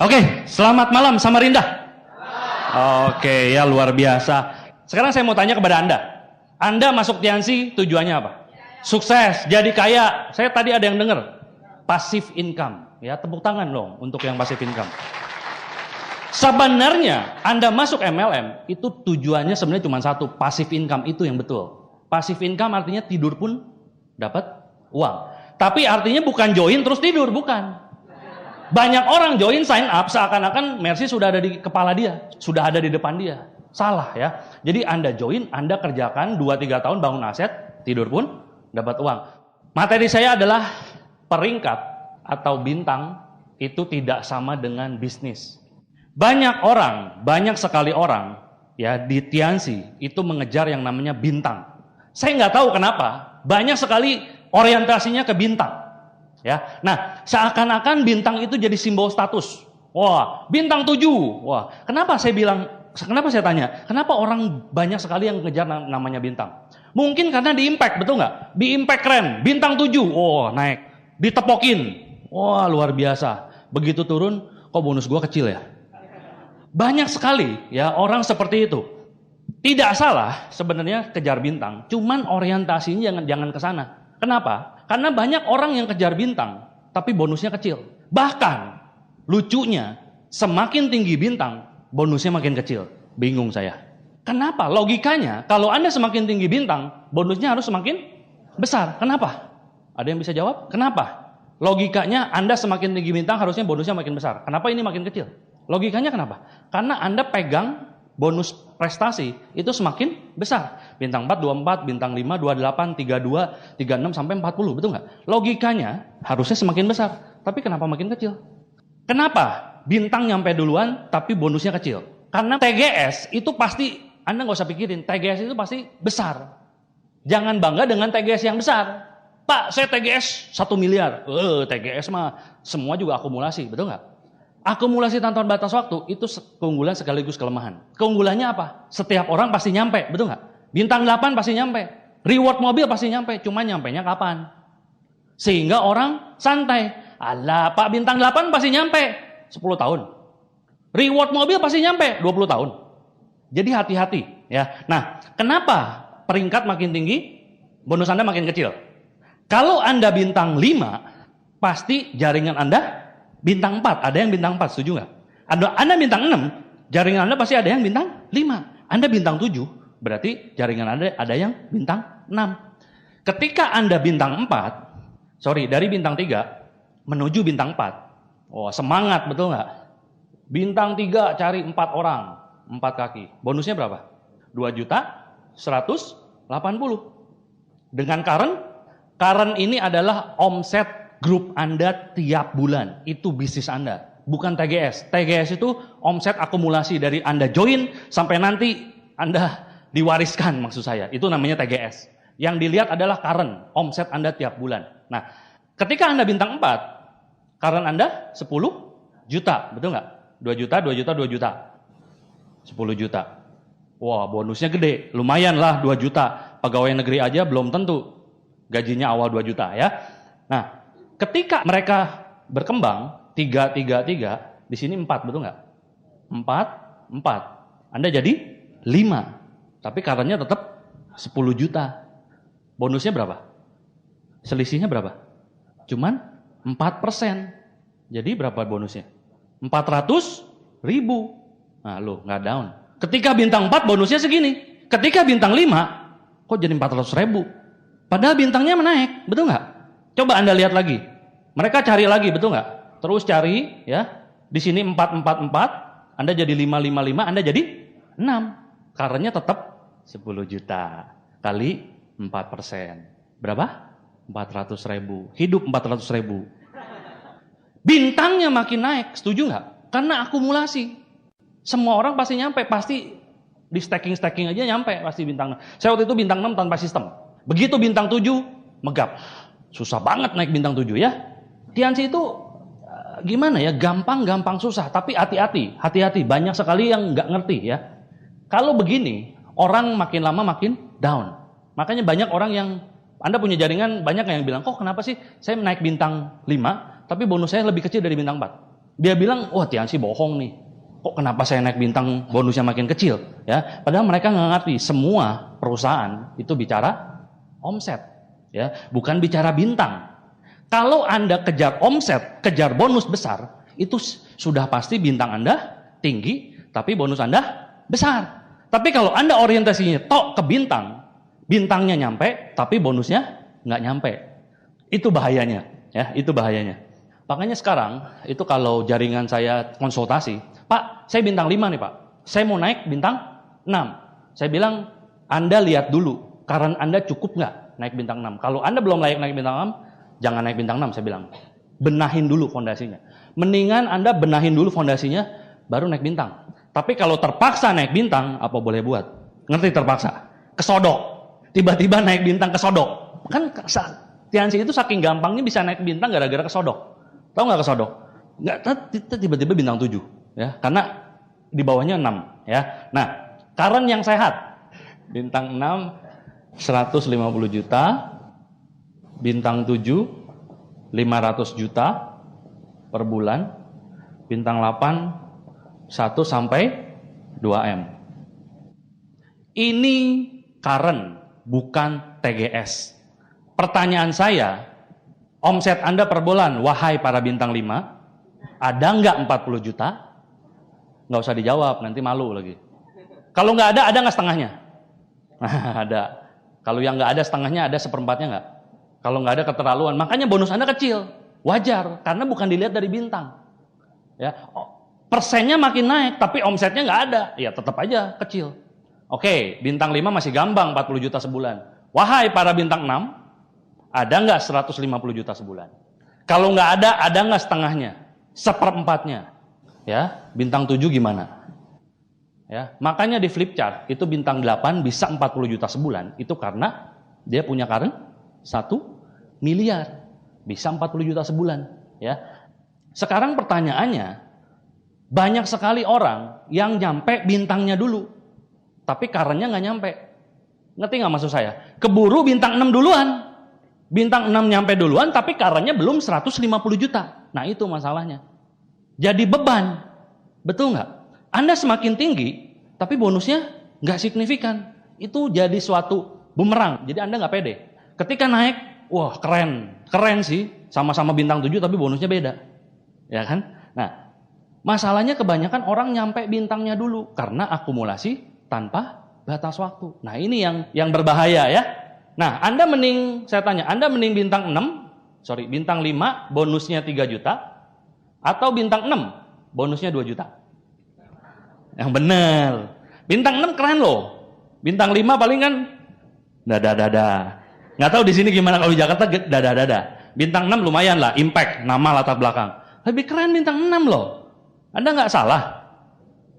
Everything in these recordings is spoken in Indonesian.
Oke, selamat malam Samarinda. Oke, ya luar biasa. Sekarang saya mau tanya kepada Anda. Anda masuk Tiansi tujuannya apa? Sukses, jadi kaya. Saya tadi ada yang dengar. Passive income. Ya, tepuk tangan dong untuk yang passive income. Sebenarnya Anda masuk MLM itu tujuannya sebenarnya cuma satu. Passive income itu yang betul. Passive income artinya tidur pun dapat uang. Tapi artinya bukan join terus tidur, bukan. Banyak orang join sign up seakan-akan Mercy sudah ada di kepala dia, sudah ada di depan dia. Salah ya. Jadi Anda join, Anda kerjakan 2-3 tahun bangun aset, tidur pun dapat uang. Materi saya adalah peringkat atau bintang itu tidak sama dengan bisnis. Banyak sekali orang ya di Tiansi itu mengejar yang namanya bintang. Saya nggak tahu kenapa, banyak sekali orientasinya ke bintang. Ya, nah seakan-akan bintang itu jadi simbol status. Wah, bintang 7. Wah, kenapa saya tanya, kenapa orang banyak sekali yang ngejar namanya bintang? Mungkin karena di impact, betul nggak? Di impact keren, bintang 7, oh naik, ditepokin, wah luar biasa. Begitu turun, kok bonus gua kecil ya? Banyak sekali ya orang seperti itu. Tidak salah sebenarnya kejar bintang, cuman orientasinya jangan ke sana. Kenapa? Karena banyak orang yang kejar bintang, tapi bonusnya kecil. Bahkan, lucunya, semakin tinggi bintang, bonusnya makin kecil. Bingung saya. Kenapa? Logikanya, kalau Anda semakin tinggi bintang, bonusnya harus semakin besar. Kenapa? Ada yang bisa jawab? Kenapa? Logikanya, Anda semakin tinggi bintang, harusnya bonusnya makin besar. Kenapa ini makin kecil? Logikanya kenapa? Karena Anda pegang bonus prestasi itu semakin besar. Bintang 4, 24, bintang 5, 28, 32, 36, sampai 40. Betul nggak? Logikanya harusnya semakin besar. Tapi kenapa makin kecil? Kenapa? Bintang nyampe duluan tapi bonusnya kecil. Karena TGS itu pasti, Anda nggak usah pikirin, TGS itu pasti besar. Jangan bangga dengan TGS yang besar. Pak, saya TGS 1 miliar. TGS mah semua juga akumulasi. Betul nggak? Akumulasi tanpa batas waktu itu keunggulan sekaligus kelemahan. Keunggulannya apa? Setiap orang pasti nyampe, betul nggak? Bintang 8 pasti nyampe. Reward mobil pasti nyampe, cuma nyampenya kapan? Sehingga orang santai. Alah, Pak bintang 8 pasti nyampe 10 tahun. Reward mobil pasti nyampe 20 tahun. Jadi hati-hati ya. Nah, kenapa peringkat makin tinggi, bonus Anda makin kecil? Kalau Anda bintang 5, pasti jaringan Anda bintang 4, ada yang bintang 4, setuju nggak? Anda bintang 6, jaringan Anda pasti ada yang bintang 5. Anda bintang 7, berarti jaringan Anda ada yang bintang 6. Ketika Anda bintang 4, dari bintang 3 menuju bintang 4, oh semangat betul nggak? Bintang 3 cari 4 orang, 4 kaki. Bonusnya berapa? 2.180.000. Dengan current ini adalah omset grup Anda tiap bulan, itu bisnis Anda, bukan TGS. TGS itu omset akumulasi dari Anda join sampai nanti Anda diwariskan, maksud saya. Itu namanya TGS. Yang dilihat adalah current, omset Anda tiap bulan. Nah, ketika Anda bintang 4, current Anda 10 juta, betul nggak? 2 juta, 2 juta, 2 juta. 10 juta. Wah, bonusnya gede, lumayan lah 2 juta. Pegawai negeri aja belum tentu gajinya awal 2 juta ya. Nah, ketika mereka berkembang 3, 3, 3, di sini 4, betul nggak? 4, 4. Anda jadi 5. Tapi currentnya tetap 10 juta. Bonusnya berapa? Selisihnya berapa? Cuman 4%. Jadi berapa bonusnya? 400.000. Nah, nggak down. Ketika bintang 4 bonusnya segini. Ketika bintang 5, kok jadi 400.000? Padahal bintangnya menaik, betul nggak? Coba Anda lihat lagi. Mereka cari lagi, betul nggak? Terus cari, ya. Di sini 4, 4, 4. Anda jadi 5, 5, 5. Anda jadi 6. Currentnya tetap 10 juta. Kali 4%. Berapa? 400.000. Hidup 400.000. Bintangnya makin naik. Setuju nggak? Karena akumulasi. Semua orang pasti nyampe. Pasti di stacking aja nyampe. Pasti bintang 6. Saya waktu itu bintang 6 tanpa sistem. Begitu bintang 7, megap. Susah banget naik bintang 7 ya. Tiansi itu gimana ya? Gampang susah. Tapi hati-hati. Banyak sekali yang nggak ngerti ya. Kalau begini, orang makin lama makin down. Makanya banyak orang yang, Anda punya jaringan, banyak yang bilang, kok kenapa sih saya naik bintang 5, tapi bonus saya lebih kecil dari bintang 4. Dia bilang, wah Tiansi bohong nih. Kok kenapa saya naik bintang bonusnya makin kecil? Ya, padahal mereka nggak ngerti. Semua perusahaan itu bicara omset, ya, bukan bicara bintang. Kalau Anda kejar omset, kejar bonus besar, itu sudah pasti bintang Anda tinggi, tapi bonus Anda besar. Tapi kalau Anda orientasinya tok ke bintang, bintangnya nyampe, tapi bonusnya nggak nyampe. Itu bahayanya, ya, itu bahayanya. Makanya sekarang, itu kalau jaringan saya konsultasi, Pak, saya bintang 5 nih Pak, saya mau naik bintang 6. Saya bilang, Anda lihat dulu, karena Anda cukup nggak naik bintang 6. Kalau Anda belum layak naik bintang 6, jangan naik bintang 6, saya bilang. Benahin dulu fondasinya. Mendingan Anda benahin dulu fondasinya, baru naik bintang. Tapi kalau terpaksa naik bintang, apa boleh buat? Ngerti terpaksa? Kesodok. Tiba-tiba naik bintang kesodok. Kan Tiansi itu saking gampangnya bisa naik bintang gara-gara kesodok. Tahu nggak kesodok? Nggak, tiba-tiba bintang 7. Ya, karena di bawahnya 6. Ya. Nah, current yang sehat. Bintang 6, 150 juta. Bintang 7, 500 juta per bulan. Bintang 8, 1 sampai 2M. Ini current, bukan TGS. Pertanyaan saya, omset Anda per bulan, wahai para bintang 5, ada nggak 40 juta? Nggak usah dijawab, nanti malu lagi. Kalau nggak ada nggak setengahnya? Ada. Kalau yang nggak ada setengahnya, ada seperempatnya nggak? Kalau nggak ada keterlaluan, makanya bonus Anda kecil. Wajar, karena bukan dilihat dari bintang. Ya, persennya makin naik, tapi omsetnya nggak ada. Ya tetap aja kecil. Oke, bintang 5 masih gampang 40 juta sebulan. Wahai para bintang 6, ada nggak 150 juta sebulan? Kalau nggak ada nggak setengahnya? Seperempatnya. Ya, bintang 7 gimana? Ya, makanya di flip chart itu bintang 8 bisa 40 juta sebulan. Itu karena dia punya current 1 miliar. Bisa 40 juta sebulan. Ya. Sekarang pertanyaannya, banyak sekali orang yang nyampe bintangnya dulu, tapi currentnya nggak nyampe. Ngerti nggak maksud saya? Keburu bintang 6 duluan. Bintang 6 nyampe duluan, tapi currentnya belum 150 juta. Nah itu masalahnya. Jadi beban. Betul nggak? Anda semakin tinggi, tapi bonusnya nggak signifikan. Itu jadi suatu bumerang. Jadi Anda nggak pede. Ketika naik, wah keren. Keren sih. Sama-sama bintang 7, tapi bonusnya beda. Ya kan? Nah, masalahnya kebanyakan orang nyampe bintangnya dulu karena akumulasi tanpa batas waktu. Nah, ini yang berbahaya ya. Nah, Anda mending saya tanya, Anda mending bintang 5 bonusnya 3 juta atau bintang 6 bonusnya 2 juta? Yang benar. Bintang 6 keren loh. Bintang 5 paling kan dada. Nggak tahu di sini gimana, kalau di Jakarta dada. Bintang 6 lumayan lah, impact, nama latar belakang. Lebih keren bintang 6 loh. Anda nggak salah.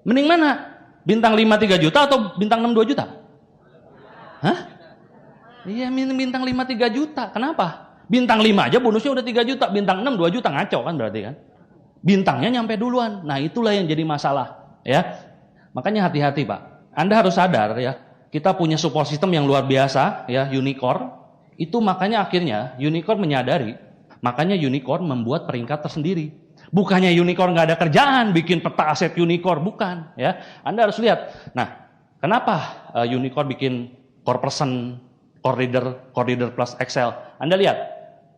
Mending mana? Bintang 5 3 juta atau bintang 6 2 juta? Hah? Iya, bintang 5 3 juta. Kenapa? Bintang 5 aja bonusnya udah 3 juta. Bintang 6 2 juta, ngaco kan berarti kan? Bintangnya nyampe duluan. Nah, itulah yang jadi masalah, ya. Makanya hati-hati, Pak. Anda harus sadar ya, kita punya support system yang luar biasa, ya, Unicorn. Itu makanya akhirnya Unicorn menyadari, makanya Unicorn membuat peringkat tersendiri. Bukannya Unicorn nggak ada kerjaan, bikin peta aset Unicorn, bukan, ya. Anda harus lihat. Nah, kenapa Unicorn bikin core person, core reader plus Excel? Anda lihat,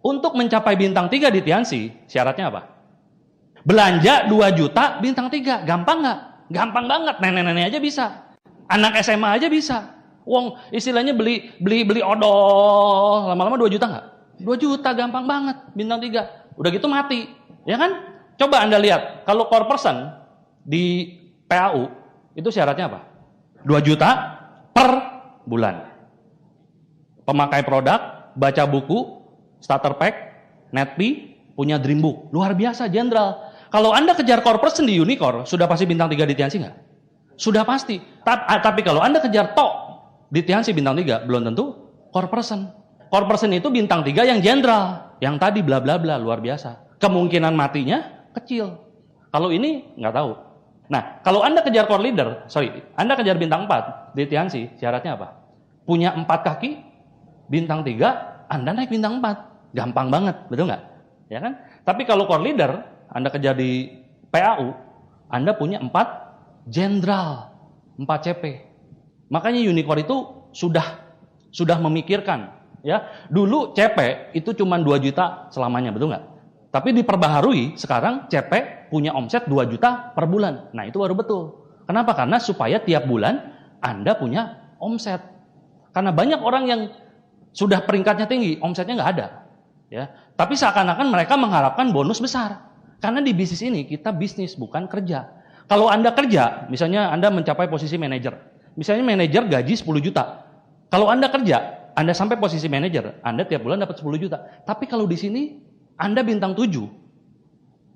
untuk mencapai bintang 3 di Tiansi, syaratnya apa? Belanja 2 juta, bintang 3. Gampang nggak? Gampang banget. Nenek-nenek aja bisa. Anak SMA aja bisa. Wong istilahnya beli odol. Lama-lama 2 juta nggak? 2 juta gampang banget. Bintang 3. Udah gitu mati. Ya kan? Coba Anda lihat. Kalau core person di PAU, itu syaratnya apa? 2 juta per bulan. Pemakai produk, baca buku, starter pack, netpi, punya dream book. Luar biasa, jenderal. Kalau Anda kejar core person di Unicorn, sudah pasti bintang 3 di Tiansi nggak? Sudah pasti. Tapi kalau Anda kejar tok di Tiansi bintang 3, belum tentu core person. Core person itu bintang 3 yang jenderal. Yang tadi bla bla bla, luar biasa. Kemungkinan matinya kecil. Kalau ini nggak tahu. Nah, kalau Anda kejar core leader, Anda kejar bintang 4 di Tiansi, syaratnya apa? Punya 4 kaki, bintang 3, Anda naik bintang 4. Gampang banget, betul nggak? Ya kan? Tapi kalau core leader, Anda kejar di PAU, Anda punya 4 jenderal, 4 CP. Makanya Unicorn itu sudah memikirkan, ya. Dulu CP itu cuma 2 juta selamanya, betul nggak? Tapi diperbaharui, sekarang CP punya omset 2 juta per bulan. Nah, itu baru betul. Kenapa? Karena supaya tiap bulan Anda punya omset. Karena banyak orang yang sudah peringkatnya tinggi, omsetnya nggak ada. Ya. Tapi seakan-akan mereka mengharapkan bonus besar. Karena di bisnis ini kita bisnis, bukan kerja. Kalau Anda kerja, misalnya Anda mencapai posisi manajer. Misalnya manajer gaji 10 juta. Kalau Anda kerja, Anda sampai posisi manajer, Anda tiap bulan dapat 10 juta. Tapi kalau di sini Anda bintang 7,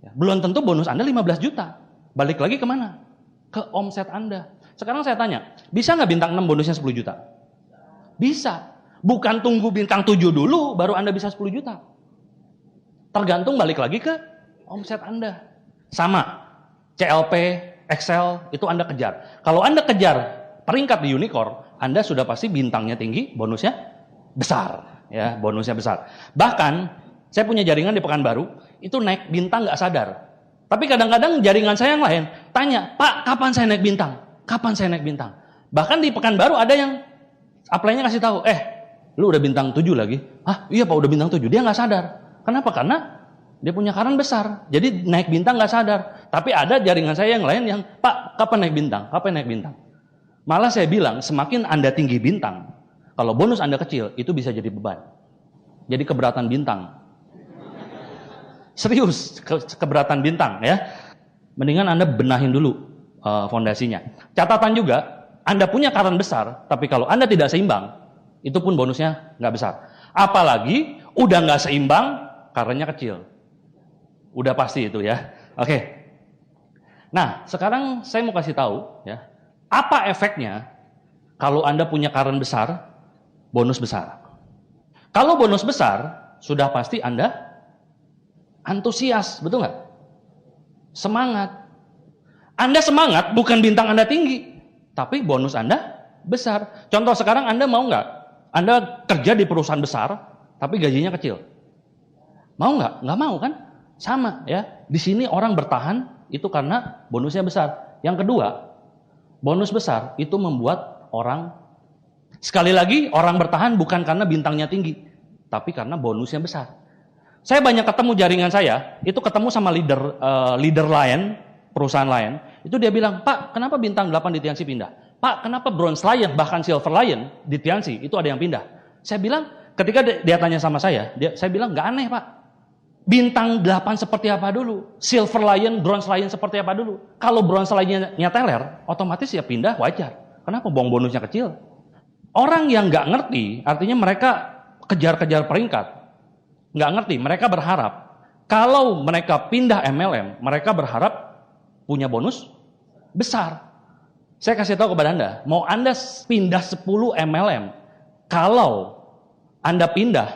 ya, belum tentu bonus Anda 15 juta. Balik lagi kemana? Ke omset Anda. Sekarang saya tanya, bisa nggak bintang 6 bonusnya 10 juta? Bisa. Bukan tunggu bintang 7 dulu, baru Anda bisa 10 juta. Tergantung balik lagi ke omset Anda. Sama, CLP, Excel, itu Anda kejar. Kalau Anda kejar peringkat di Unicorn, Anda sudah pasti bintangnya tinggi, bonusnya besar. Ya, bonusnya besar. Bahkan, saya punya jaringan di Pekanbaru, itu naik bintang nggak sadar. Tapi kadang-kadang jaringan saya yang lain tanya, Pak, kapan saya naik bintang? Kapan saya naik bintang? Bahkan di Pekanbaru ada yang apply-nya kasih tahu, lu udah bintang 7 lagi? Ah, iya Pak, udah bintang 7. Dia nggak sadar. Kenapa? Karena dia punya karan besar. Jadi naik bintang nggak sadar. Tapi ada jaringan saya yang lain yang, Pak, kapan naik bintang? Kapan naik bintang? Malah saya bilang, semakin Anda tinggi bintang, kalau bonus Anda kecil, itu bisa jadi beban. Jadi keberatan bintang. Serius, keberatan bintang ya. Mendingan Anda benahin dulu fondasinya. Catatan juga, Anda punya karan besar, tapi kalau Anda tidak seimbang, itu pun bonusnya nggak besar. Apalagi udah nggak seimbang, karannya kecil. Udah pasti itu ya. Oke. Nah, sekarang saya mau kasih tahu ya, apa efeknya kalau Anda punya karan besar, bonus besar. Kalau bonus besar, sudah pasti Anda antusias, betul nggak? Semangat. Anda semangat bukan bintang Anda tinggi, tapi bonus Anda besar. Contoh sekarang Anda mau nggak? Anda kerja di perusahaan besar, tapi gajinya kecil. Mau nggak? Nggak mau kan? Sama ya. Di sini orang bertahan itu karena bonusnya besar. Yang kedua, bonus besar itu membuat orang, sekali lagi, orang bertahan bukan karena bintangnya tinggi, tapi karena bonusnya besar. Saya banyak ketemu jaringan saya, itu ketemu sama leader lain, perusahaan lain, itu dia bilang, Pak, kenapa bintang 8 di Tiansi pindah? Pak, kenapa Bronze Lion, bahkan Silver Lion di Tiansi, itu ada yang pindah? Saya bilang, ketika dia tanya sama saya bilang, nggak aneh Pak. Bintang 8 seperti apa dulu? Silver Lion, Bronze Lion seperti apa dulu? Kalau Bronze Lion-nya teler, otomatis ya pindah, wajar. Kenapa bonusnya kecil? Orang yang nggak ngerti, artinya mereka kejar-kejar peringkat. Nggak ngerti, mereka berharap kalau mereka pindah MLM, mereka berharap punya bonus besar. Saya kasih tahu kepada Anda, mau Anda pindah 10 MLM, kalau Anda pindah,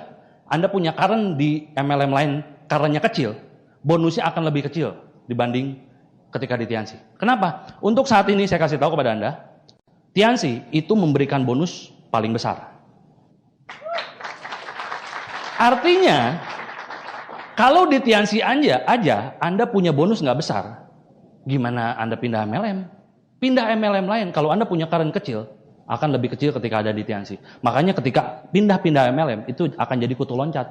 Anda punya karan di MLM lain, karannya kecil, bonusnya akan lebih kecil dibanding ketika di Tiansi. Kenapa? Untuk saat ini saya kasih tahu kepada Anda, Tiansi itu memberikan bonus paling besar. Artinya, kalau di Tiansi aja Anda punya bonus nggak besar, gimana Anda pindah MLM? Pindah MLM lain, kalau Anda punya karan kecil, akan lebih kecil ketika ada di Tiansi. Makanya ketika pindah-pindah MLM, itu akan jadi kutu loncat.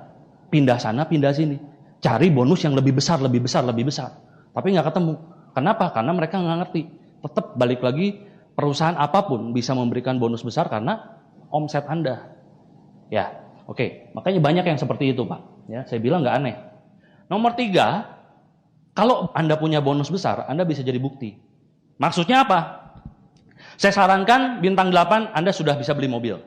Pindah sana, pindah sini. Cari bonus yang lebih besar, lebih besar, lebih besar. Tapi nggak ketemu. Kenapa? Karena mereka nggak ngerti. Tetap balik lagi, perusahaan apapun bisa memberikan bonus besar karena omset Anda. Ya. Oke, makanya banyak yang seperti itu Pak. Ya, saya bilang nggak aneh. Nomor 3, kalau Anda punya bonus besar, Anda bisa jadi bukti. Maksudnya apa? Saya sarankan bintang 8 Anda sudah bisa beli mobil.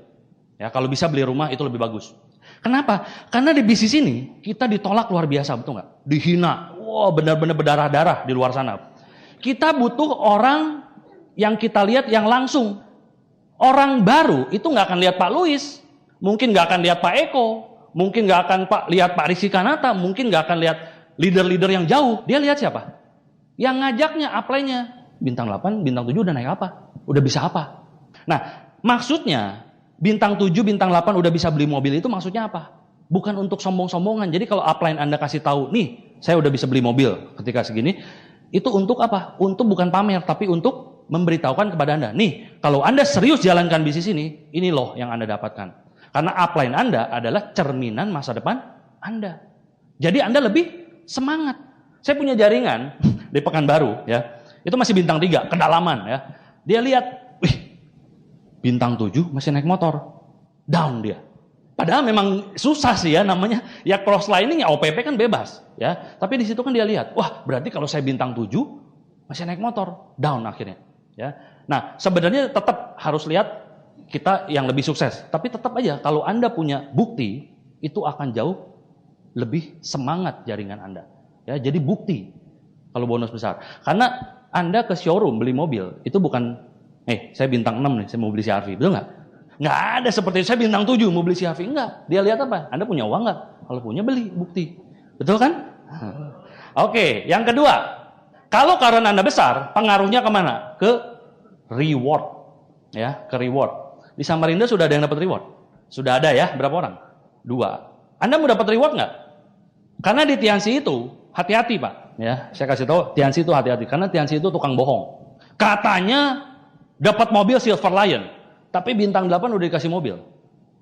Ya, kalau bisa beli rumah itu lebih bagus. Kenapa? Karena di bisnis ini kita ditolak luar biasa, betul nggak? Dihina, benar-benar berdarah-darah di luar sana. Kita butuh orang yang kita lihat yang langsung. Orang baru itu nggak akan lihat Pak Luis. Mungkin nggak akan lihat Pak Eko, mungkin nggak akan lihat Pak Rizky Kanata, mungkin nggak akan lihat leader-leader yang jauh. Dia lihat siapa? Yang ngajaknya, apply-nya. Bintang 8, bintang 7 udah naik apa? Udah bisa apa? Nah, maksudnya bintang 7, bintang 8 udah bisa beli mobil itu maksudnya apa? Bukan untuk sombong-sombongan. Jadi kalau upline Anda kasih tahu, nih saya udah bisa beli mobil ketika segini, Itu untuk apa? Untuk bukan pamer, tapi untuk memberitahukan kepada Anda. Nih, kalau Anda serius jalankan bisnis ini loh yang Anda dapatkan. Karena upline Anda adalah cerminan masa depan Anda. Jadi Anda lebih semangat. Saya punya jaringan di Pekanbaru, ya. Itu masih bintang 3, kedalaman, ya. Dia lihat, wih, bintang 7 masih naik motor. Down dia. Padahal memang susah sih ya namanya. Ya cross lining ya OPP kan bebas, ya. Tapi di situ kan dia lihat, wah, berarti kalau saya bintang 7 masih naik motor, down akhirnya, ya. Nah, sebenarnya tetap harus lihat kita yang lebih sukses. Tapi tetap aja kalau Anda punya bukti, itu akan jauh lebih semangat jaringan Anda. Ya, jadi bukti kalau bonus besar. Karena Anda ke showroom beli mobil, itu bukan, saya bintang 6 nih, saya mau beli CR-V, betul nggak? Nggak ada seperti saya bintang 7 mau beli CR-V, enggak. Dia lihat apa? Anda punya uang nggak? Kalau punya beli, bukti. Betul kan? Oke, yang kedua, kalau karena Anda besar, pengaruhnya kemana? Ke reward. Ya, ke reward. Di Samarinda sudah ada yang dapat reward? Sudah ada ya, berapa orang? 2. Anda mau dapat reward nggak? Karena di Tiansi itu, hati-hati Pak. Ya, saya kasih tahu, Tiansi itu hati-hati. Karena Tiansi itu tukang bohong. Katanya dapat mobil Silver Lion. Tapi bintang 8 udah dikasih mobil.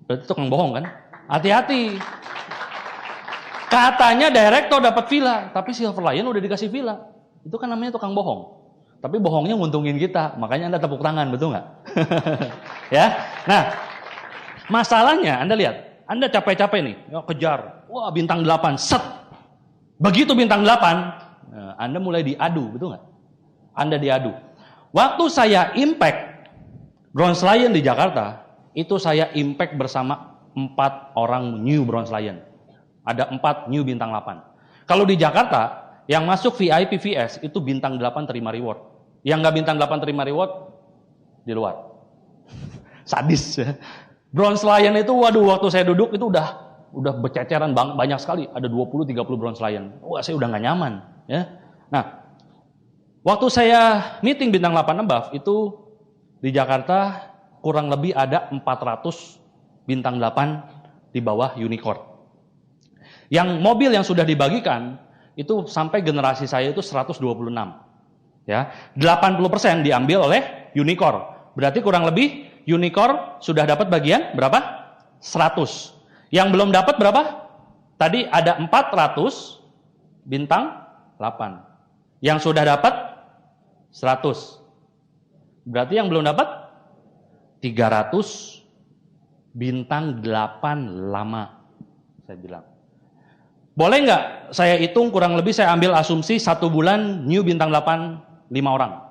Berarti tukang bohong kan? Hati-hati. Katanya direktur dapat villa, tapi Silver Lion udah dikasih villa. Itu kan namanya tukang bohong. Tapi bohongnya nguntungin kita, makanya Anda tepuk tangan, betul nggak? Ya. Nah, masalahnya Anda lihat, Anda capek-capek nih, kejar. Wah, bintang 8, set. Begitu bintang 8, Anda mulai diadu, betul nggak? Anda diadu. Waktu saya impact Bronze Lion di Jakarta, itu saya impact bersama 4 orang new Bronze Lion. Ada 4 new bintang 8. Kalau di Jakarta, yang masuk VIP VS itu bintang 8 terima reward. Yang nggak bintang 8 terima reward, di luar. Sadis ya. Bronze Lion itu, waduh, waktu saya duduk itu udah berceceran banyak sekali. Ada 20-30 Bronze Lion. Wah, saya udah nggak nyaman. Ya. Nah, waktu saya meeting bintang 8 above, itu di Jakarta kurang lebih ada 400 bintang 8 di bawah unicorn. Yang mobil yang sudah dibagikan itu sampai generasi saya itu 126. Ya, 80% diambil oleh unicorn. Berarti kurang lebih unicorn sudah dapat bagian berapa? 100. Yang belum dapat berapa? Tadi ada 400 bintang 8. Yang sudah dapat 100. Berarti yang belum dapat 300 bintang 8 lama, saya bilang. Boleh nggak saya hitung kurang lebih saya ambil asumsi 1 bulan new bintang 8 5 orang.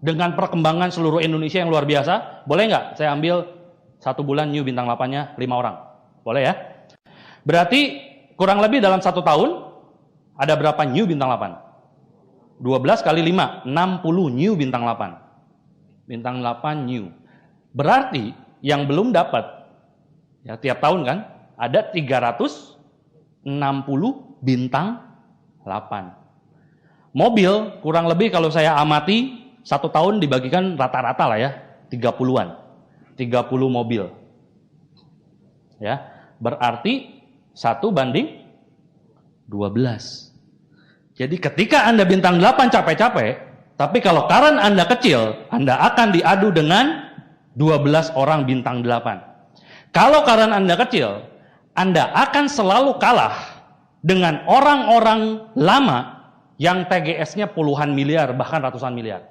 Dengan perkembangan seluruh Indonesia yang luar biasa, boleh nggak saya ambil 1 bulan new bintang 8-nya 5 orang? Boleh ya? Berarti kurang lebih dalam 1 tahun ada berapa new bintang 8? 12 kali 5, 60 new bintang 8. Bintang 8 new. Berarti yang belum dapat, ya tiap tahun kan, ada 360 bintang 8. Mobil kurang lebih kalau saya amati 1 tahun dibagikan rata-rata lah ya, 30-an. 30 mobil. Ya, berarti 1:12. Jadi ketika Anda bintang 8 capek-capek, tapi kalau karen Anda kecil, Anda akan diadu dengan 12 orang bintang 8. Kalau karen Anda kecil, Anda akan selalu kalah dengan orang-orang lama yang TGS-nya puluhan miliar, bahkan ratusan miliar.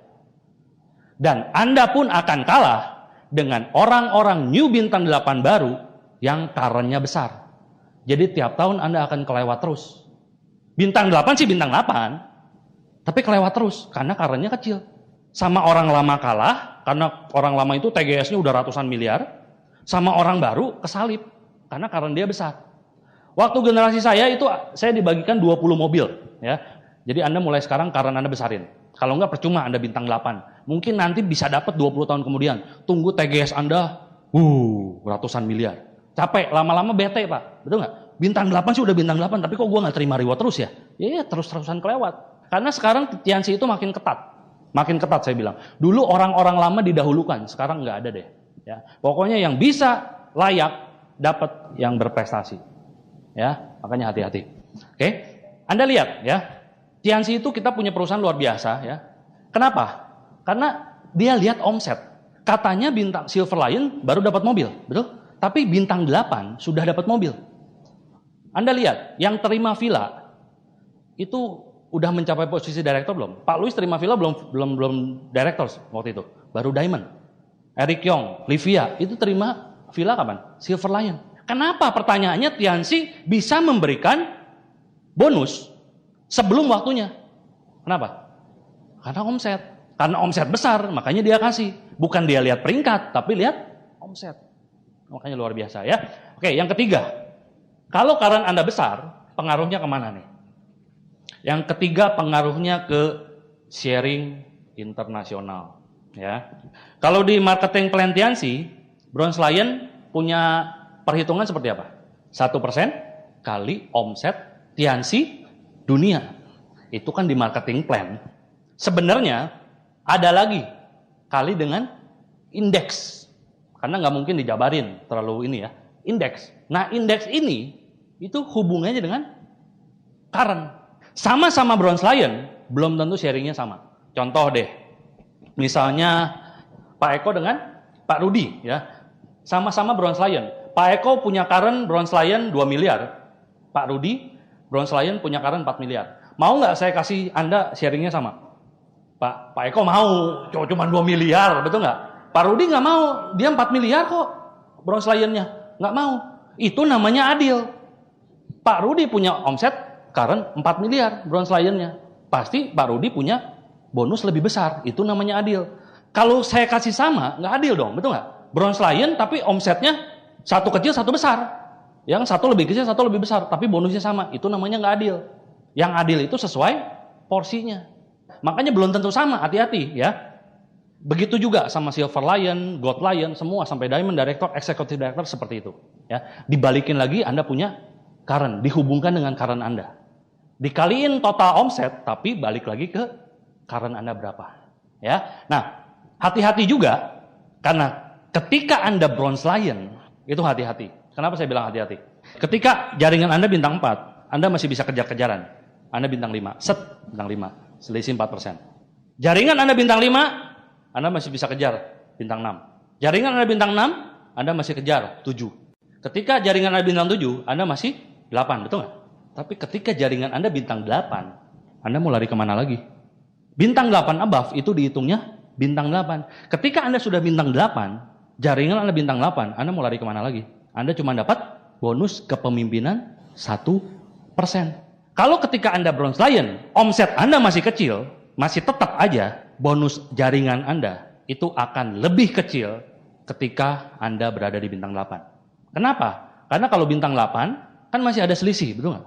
Dan Anda pun akan kalah dengan orang-orang new bintang 8 baru yang karennya besar. Jadi tiap tahun Anda akan kelewat terus. Bintang 8 sih bintang 8. Tapi kelewat terus, karena karennya kecil. Sama orang lama kalah, karena orang lama itu TGS-nya udah ratusan miliar. Sama orang baru kesalip, karena karen dia besar. Waktu generasi saya itu, saya dibagikan 20 mobil. Ya. Jadi Anda mulai sekarang karen Anda besarin. Kalau enggak percuma Anda bintang 8. Mungkin nanti bisa dapat 20 tahun kemudian. Tunggu TGS Anda, ratusan miliar. Capek, lama-lama bete Pak. Betul nggak? Bintang 8 sih udah bintang 8, tapi kok gue nggak terima reward terus ya? Iya, terus-terusan kelewat. Karena sekarang Tiansi itu makin ketat. Makin ketat saya bilang. Dulu orang-orang lama didahulukan, sekarang nggak ada deh. Ya. Pokoknya yang bisa layak dapat yang berprestasi. Ya, makanya hati-hati. Oke? Anda lihat ya. Tianxi itu kita punya perusahaan luar biasa ya. Kenapa? Karena dia lihat omset. Katanya bintang Silver Lion baru dapat mobil, betul? Tapi bintang 8 sudah dapat mobil. Anda lihat, yang terima villa itu udah mencapai posisi direktur belum? Pak Louis terima villa belum direktur waktu itu, baru Diamond. Eric Yong, Livia itu terima villa kapan? Silver Lion. Kenapa? Pertanyaannya Tianxi bisa memberikan bonus sebelum waktunya. Kenapa? Karena omset. Karena omset besar, makanya dia kasih. Bukan dia lihat peringkat, tapi lihat omset. Makanya luar biasa ya. Oke, yang ketiga. Kalau current Anda besar, pengaruhnya kemana nih? Yang ketiga, pengaruhnya ke sharing internasional. Ya. Kalau di marketing plan Tianxi, Bronze Lion punya perhitungan seperti apa? 1% kali omset Tianxi dunia. Itu kan di marketing plan. Sebenarnya ada lagi kali dengan indeks. Karena nggak mungkin dijabarin terlalu ini ya. Indeks. Nah indeks ini itu hubungannya dengan current. Sama-sama Bronze Lion belum tentu sharingnya sama. Contoh deh. Misalnya Pak Eko dengan Pak Rudi ya. Sama-sama Bronze Lion. Pak Eko punya current Bronze Lion 2 miliar. Pak Rudi Bronze Lion punya current 4 miliar. Mau nggak saya kasih Anda sharingnya sama? Pak Eko mau, cuma 2 miliar, betul nggak? Pak Rudi nggak mau, dia 4 miliar kok Bronze Lion-nya, nggak mau. Itu namanya adil. Pak Rudi punya omset current 4 miliar Bronze Lion-nya. Pasti Pak Rudi punya bonus lebih besar, itu namanya adil. Kalau saya kasih sama, nggak adil dong, betul nggak? Bronze Lion tapi omsetnya satu kecil, satu besar. Yang satu lebih kecil, satu lebih besar, tapi bonusnya sama, itu namanya nggak adil. Yang adil itu sesuai porsinya. Makanya belum tentu sama, hati-hati ya. Begitu juga sama Silver Lion, Gold Lion, semua sampai Diamond Director, Executive Director seperti itu. Ya, dibalikin lagi Anda punya current, dihubungkan dengan current Anda. Dikaliin total omset, tapi balik lagi ke current Anda berapa. Ya, nah hati-hati juga karena ketika Anda Bronze Lion itu hati-hati. Kenapa saya bilang hati-hati? Ketika jaringan Anda bintang 4, Anda masih bisa kejar-kejaran. Anda bintang 5, bintang 5. Selisih 4%. Jaringan Anda bintang 5, Anda masih bisa kejar bintang 6. Jaringan Anda bintang 6, Anda masih kejar 7. Ketika jaringan Anda bintang 7, Anda masih 8, betul nggak? Tapi ketika jaringan Anda bintang 8, Anda mau lari kemana lagi? Bintang 8 above itu dihitungnya bintang 8. Ketika Anda sudah bintang 8, jaringan Anda bintang 8, Anda mau lari kemana lagi? Anda cuma dapat bonus kepemimpinan 1%. Kalau ketika Anda Bronze Lion, omset Anda masih kecil, masih tetap aja bonus jaringan Anda itu akan lebih kecil ketika Anda berada di bintang 8. Kenapa? Karena kalau bintang 8 kan masih ada selisih, betul nggak?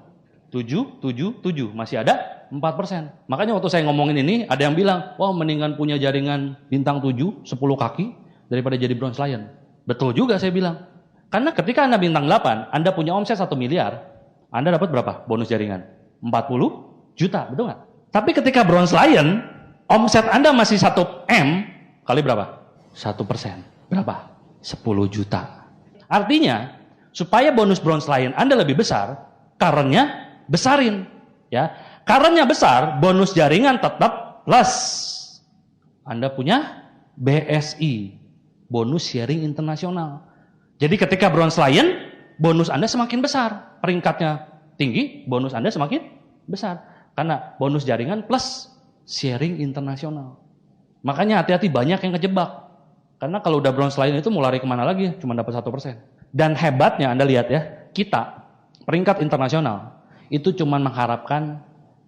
7, 7, 7, masih ada 4%. Makanya waktu saya ngomongin ini, ada yang bilang, wah mendingan punya jaringan bintang 7, 10 kaki, daripada jadi Bronze Lion. Betul juga saya bilang. Karena ketika Anda bintang 8, Anda punya omset 1 miliar, Anda dapat berapa bonus jaringan? 40 juta, betul nggak? Tapi ketika Bronze Lion, omset Anda masih 1 M, kali berapa? 1%. Berapa? 10 juta. Artinya, supaya bonus Bronze Lion Anda lebih besar, current-nya besarin. Ya, current-nya besar, bonus jaringan tetap plus. Anda punya BSI, bonus sharing internasional. Jadi ketika Bronze Lion, bonus Anda semakin besar. Peringkatnya tinggi, bonus Anda semakin besar. Karena bonus jaringan plus sharing internasional. Makanya hati-hati, banyak yang kejebak. Karena kalau udah Bronze Lion itu mau lari kemana lagi? Cuma dapat 1%. Dan hebatnya Anda lihat ya, kita peringkat internasional itu cuma mengharapkan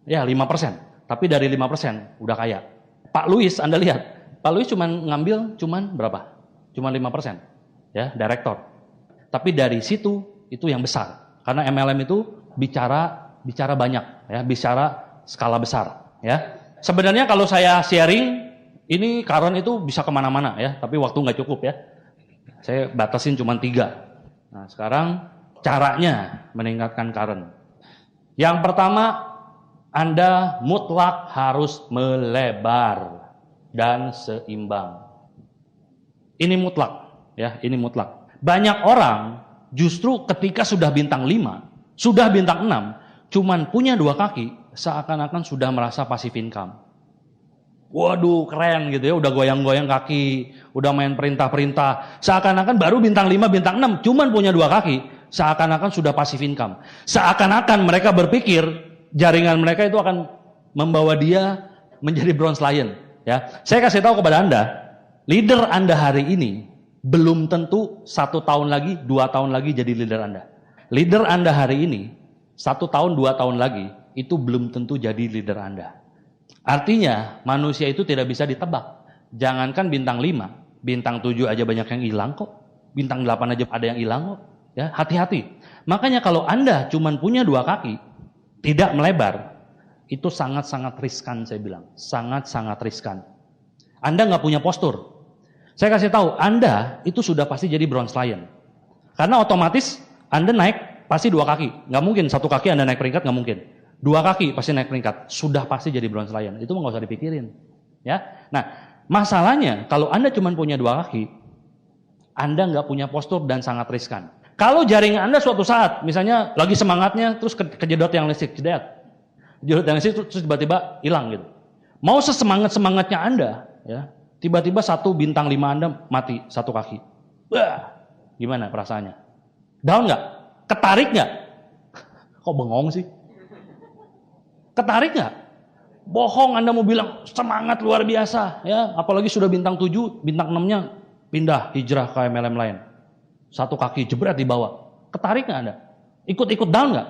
ya 5%. Tapi dari 5% udah kaya. Pak Louis Anda lihat, Pak Louis cuma ngambil berapa? Cuma 5%. Ya, direktor. Tapi dari situ itu yang besar. Karena MLM itu bicara banyak, ya, bicara skala besar, ya. Sebenarnya kalau saya sharing, ini current itu bisa kemana-mana, ya. Tapi waktu nggak cukup, ya. Saya batasin cuma 3. Nah, sekarang caranya meningkatkan current. Yang pertama, Anda mutlak harus melebar dan seimbang. Ini mutlak, ya. Ini mutlak. Banyak orang justru ketika sudah bintang 5, sudah bintang 6, cuman punya 2 kaki, seakan-akan sudah merasa passive income. Waduh, keren gitu ya, udah goyang-goyang kaki, udah main perintah-perintah. Seakan-akan baru bintang 5, bintang 6, cuman punya 2 kaki. Seakan-akan sudah passive income. Seakan-akan mereka berpikir jaringan mereka itu akan membawa dia menjadi bronze lion. Ya, saya kasih tahu kepada Anda, leader Anda hari ini belum tentu 1 tahun lagi, 2 tahun lagi jadi leader Anda. Leader Anda hari ini 1 tahun, 2 tahun lagi itu belum tentu jadi leader Anda. Artinya manusia itu tidak bisa ditebak. Jangankan bintang 5, bintang 7 aja banyak yang hilang kok. Bintang 8 aja ada yang hilang kok. Ya, hati-hati. Makanya kalau Anda cuma punya 2 kaki, tidak melebar, itu sangat-sangat riskan saya bilang. Sangat-sangat riskan. Anda nggak punya postur. Saya kasih tahu, Anda itu sudah pasti jadi bronze lion. Karena otomatis Anda naik pasti 2 kaki. Nggak mungkin 1 kaki Anda naik peringkat, nggak mungkin. 2 kaki pasti naik peringkat, sudah pasti jadi bronze lion. Itu nggak usah dipikirin, ya. Nah, masalahnya kalau Anda cuma punya 2 kaki, Anda nggak punya postur dan sangat riskan. Kalau jaringan Anda suatu saat, misalnya lagi semangatnya, terus kejedot yang listrik, jedot yang listrik, terus tiba-tiba hilang gitu. Mau sesemangat-semangatnya Anda, ya, tiba-tiba 1 bintang 5 Anda mati 1 kaki. Wah, gimana perasaannya? Down nggak? Ketarik nggak? Kok bengong sih? Ketarik nggak? Bohong Anda mau bilang semangat luar biasa, ya. Apalagi sudah bintang 7, bintang 6-nya pindah hijrah ke MLM lain. 1 kaki jebret di bawah. Ketarik nggak Anda? Ikut-ikut down nggak?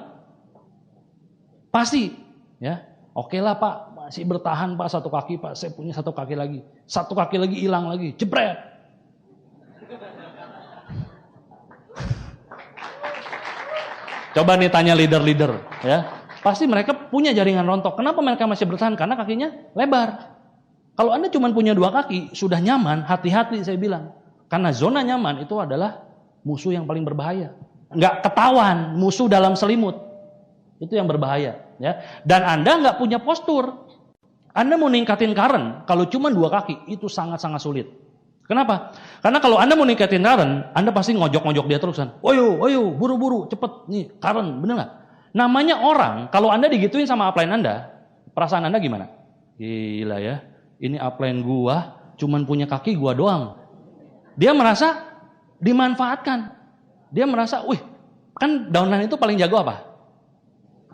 Pasti, ya. Oke lah Pak, masih bertahan Pak 1 kaki Pak. Saya punya 1 kaki lagi. 1 kaki lagi hilang lagi, jebret. Coba nih tanya leader-leader, ya. Pasti mereka punya jaringan rontok. Kenapa mereka masih bertahan? Karena kakinya lebar. Kalau Anda cuma punya 2 kaki, sudah nyaman, hati-hati saya bilang. Karena zona nyaman itu adalah musuh yang paling berbahaya. Nggak ketahuan, musuh dalam selimut. Itu yang berbahaya. Ya. Dan Anda nggak punya postur. Anda mau ningkatin current, kalau cuma 2 kaki, itu sangat-sangat sulit. Kenapa? Karena kalau Anda mau ningkatin current, Anda pasti ngojok-ngojok dia terus kan. Ayo, buru-buru, cepet. Nih, current, bener nggak? Namanya orang, kalau Anda digituin sama upline Anda, perasaan Anda gimana? Gila ya, ini upline gua, cuman punya kaki gua doang. Dia merasa dimanfaatkan. Dia merasa, wih, kan downline itu paling jago apa?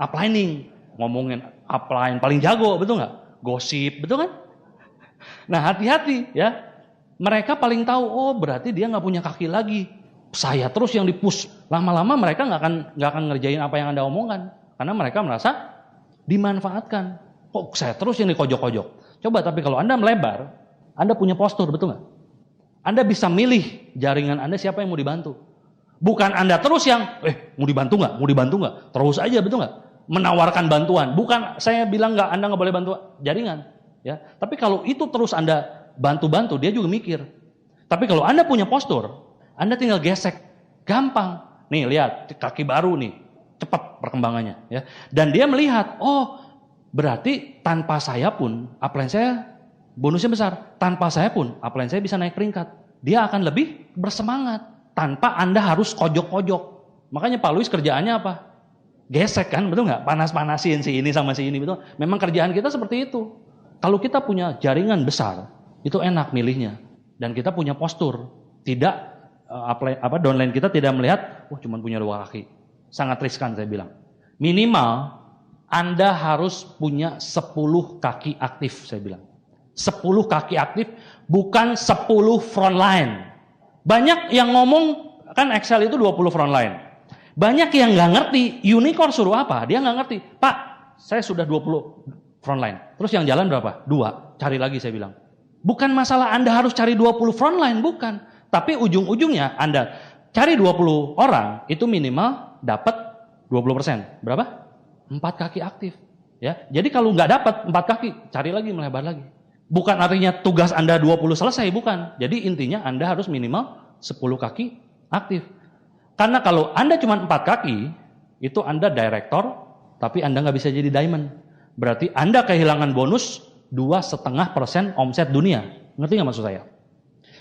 Uplining. Ngomongin upline, paling jago, betul nggak? Gosip, betul kan? Nah, hati-hati ya. Mereka paling tahu, oh berarti dia nggak punya kaki lagi. Saya terus yang di-push. Lama-lama mereka nggak akan ngerjain apa yang Anda omongkan. Karena mereka merasa dimanfaatkan. Kok saya terus yang dikojok-kojok? Coba, tapi kalau Anda melebar, Anda punya postur, betul nggak? Anda bisa milih jaringan Anda siapa yang mau dibantu. Bukan Anda terus yang, mau dibantu nggak? Mau dibantu nggak? Terus aja, betul nggak? Menawarkan bantuan. Bukan saya bilang nggak, Anda nggak boleh bantu jaringan. Ya, tapi kalau itu terus Anda bantu-bantu, dia juga mikir. Tapi kalau Anda punya postur, Anda tinggal gesek, gampang. Nih lihat, kaki baru nih, cepat perkembangannya. Ya. Dan dia melihat, oh berarti tanpa saya pun, upline saya bonusnya besar. Tanpa saya pun, upline saya bisa naik peringkat. Dia akan lebih bersemangat, tanpa Anda harus kojok-kojok. Makanya Pak Luis kerjaannya apa? Gesek kan, betul nggak? Panas-panasin si ini sama si ini, betul? Memang kerjaan kita seperti itu. Kalau kita punya jaringan besar, itu enak milihnya. Dan kita punya postur, tidak downline kita tidak melihat, cuma punya 2 kaki. Sangat riskan saya bilang. Minimal Anda harus punya 10 kaki aktif saya bilang. 10 kaki aktif, bukan 10 front line. Banyak yang ngomong, kan Excel itu 20 front line. Banyak yang nggak ngerti, unicorn suruh apa? Dia nggak ngerti. Pak, saya sudah 20 front line. Terus yang jalan berapa? 2. Cari lagi saya bilang. Bukan masalah Anda harus cari 20 front line, bukan. Tapi ujung-ujungnya Anda cari 20 orang, itu minimal dapat 20%. Berapa? 4 kaki aktif. Ya, jadi kalau nggak dapat 4 kaki, cari lagi, melebar lagi. Bukan artinya tugas Anda 20 selesai, bukan. Jadi intinya Anda harus minimal 10 kaki aktif. Karena kalau Anda cuma 4 kaki, itu Anda director, tapi Anda nggak bisa jadi diamond. Berarti Anda kehilangan bonus 2,5% omset dunia. Ngerti nggak maksud saya?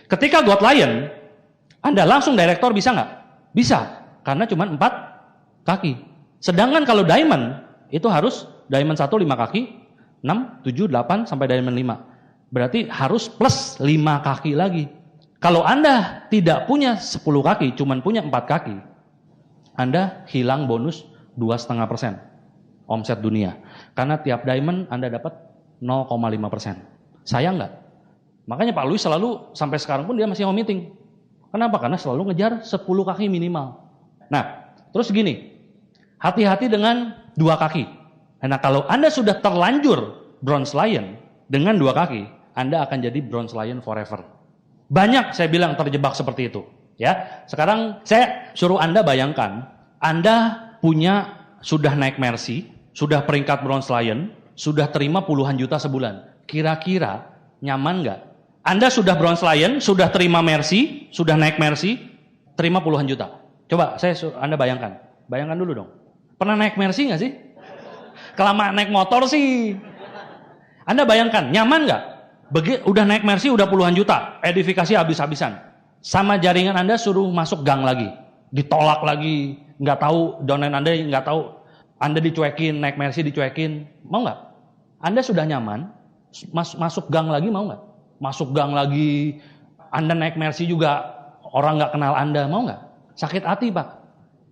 Ketika God Lion, Anda langsung direktor bisa nggak? Bisa, karena cuma 4 kaki. Sedangkan kalau diamond, itu harus Diamond 1 5 kaki, 6, 7, 8 sampai diamond 5. Berarti harus plus 5 kaki lagi. Kalau Anda tidak punya 10 kaki, cuman punya 4 kaki, Anda hilang bonus 2,5% omset dunia. Karena tiap diamond Anda dapat 0,5%. Sayang nggak? Makanya Pak Louis selalu sampai sekarang pun dia masih mau meeting. Kenapa? Karena selalu ngejar 10 kaki minimal. Nah, terus gini, hati-hati dengan 2 kaki. Nah, kalau Anda sudah terlanjur bronze lion dengan 2 kaki, Anda akan jadi bronze lion forever. Banyak saya bilang terjebak seperti itu. Ya, sekarang saya suruh Anda bayangkan, Anda sudah naik Mercy, sudah peringkat bronze lion, sudah terima puluhan juta sebulan. Kira-kira nyaman nggak? Anda sudah bronze lion, sudah terima Mercy, sudah naik Mercy, terima puluhan juta. Coba Anda bayangkan. Bayangkan dulu dong. Pernah naik Mercy nggak sih? Kelamaan naik motor sih. Anda bayangkan, nyaman nggak? Udah naik Mercy, udah puluhan juta. Edifikasi habis-habisan. Sama jaringan Anda suruh masuk gang lagi. Ditolak lagi. Nggak tahu, downline Anda nggak tahu. Anda dicuekin, naik Mercy dicuekin. Mau nggak? Anda sudah nyaman, masuk gang lagi mau nggak? Masuk gang lagi, Anda naik Mercy juga, orang nggak kenal Anda, mau nggak? Sakit hati Pak.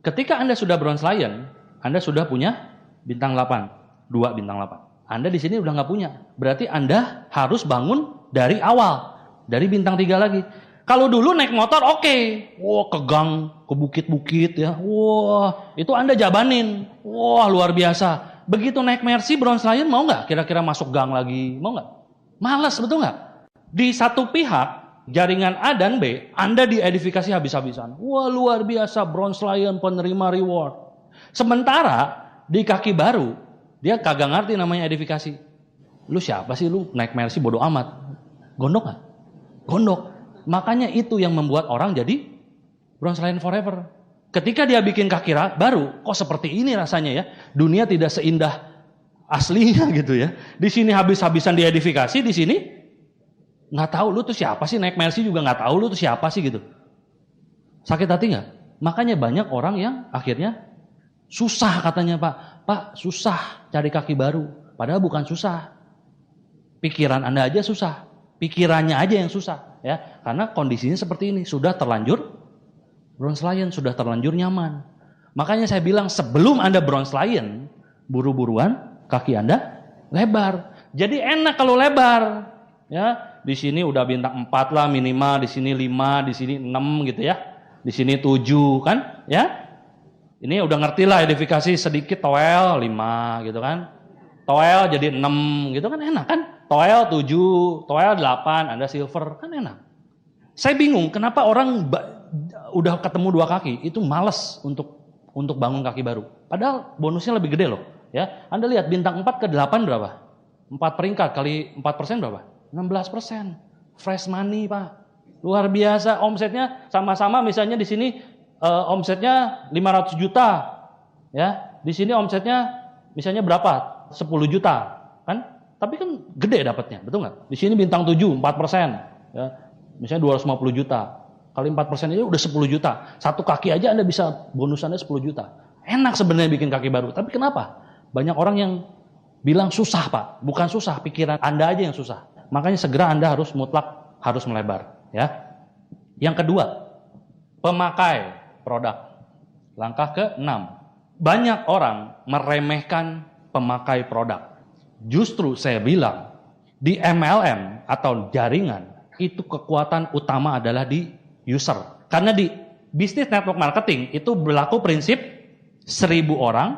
Ketika Anda sudah bronze lion, Anda sudah punya bintang 8, 2 bintang 8. Anda di sini udah nggak punya. Berarti Anda harus bangun dari awal, dari bintang 3 lagi. Kalau dulu naik motor oke. Wah, ke gang, ke bukit-bukit ya. Wah, itu Anda jabanin. Wah, luar biasa. Begitu naik Mercy bronze lion mau nggak? Kira-kira masuk gang lagi, mau nggak? Malas, betul nggak? Di satu pihak, jaringan A dan B, Anda diedifikasi habis-habisan. Wah, luar biasa, bronze lion penerima reward. Sementara di kaki baru, dia kagak ngerti namanya edifikasi. Lu siapa sih lu naik Mercy bodoh amat? Gondok nggak? Gondok. Makanya itu yang membuat orang jadi bronze lion forever. Ketika dia bikin kaki baru, kok seperti ini rasanya ya? Dunia tidak seindah aslinya gitu ya. Di sini habis-habisan diedifikasi, di sini nggak tahu lu tuh siapa sih, naik Mercy juga nggak tahu lu tuh siapa sih gitu. Sakit hati nggak? Makanya banyak orang yang akhirnya susah katanya Pak susah cari kaki baru. Padahal bukan susah. Pikiran Anda aja susah. Pikirannya aja yang susah. Ya, karena kondisinya seperti ini. Sudah terlanjur bronze lion, sudah terlanjur nyaman. Makanya saya bilang sebelum Anda bronze lion, buru-buruan kaki Anda lebar. Jadi enak kalau lebar. Ya, di sini udah bintang 4 lah minimal, di sini 5, di sini 6 gitu ya. Di sini 7 kan? Ya. Ini udah ngerti lah edifikasi sedikit toel 5 gitu kan. Toel jadi 6 gitu kan enak kan. Toel 7, toel 8, Anda silver kan enak. Saya bingung kenapa orang udah ketemu 2 kaki itu malas untuk bangun kaki baru. Padahal bonusnya lebih gede loh. Ya, Anda lihat bintang 4 ke 8 berapa? 4 peringkat kali 4% berapa? 16%. Fresh money Pak. Luar biasa omsetnya sama-sama misalnya di sini omsetnya 500 juta, ya. Di sini omsetnya misalnya berapa? 10 juta, kan? Tapi kan gede dapatnya, betul nggak? Di sini bintang 7, 4%, ya. Misalnya 250 juta, kali 4% aja udah 10 juta. Satu kaki aja Anda bisa bonusannya 10 juta. Enak sebenarnya bikin kaki baru, tapi kenapa? Banyak orang yang bilang susah Pak, bukan susah, pikiran Anda aja yang susah. Makanya segera Anda harus mutlak harus melebar, ya. Yang kedua, pemakai produk. Langkah ke-6. Banyak orang meremehkan pemakai produk. Justru saya bilang, di MLM atau jaringan, itu kekuatan utama adalah di user. Karena di bisnis network marketing, itu berlaku prinsip 1000 orang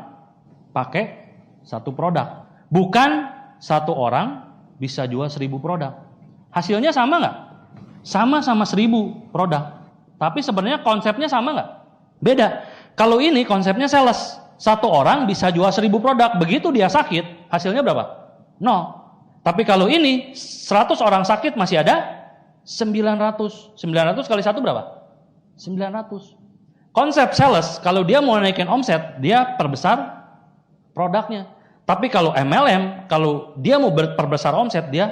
pakai satu produk. Bukan satu orang bisa jual 1000 produk. Hasilnya sama nggak? Sama-sama 1000 produk. Tapi sebenarnya konsepnya sama nggak? Beda. Kalau ini konsepnya sales. Satu orang bisa jual 1000 produk. Begitu dia sakit, hasilnya berapa? 0. Tapi kalau ini 100 orang sakit masih ada 900. 900 kali 1 berapa? 900. Konsep sales, kalau dia mau naikin omset, dia perbesar produknya. Tapi kalau MLM, kalau dia mau perbesar omset, dia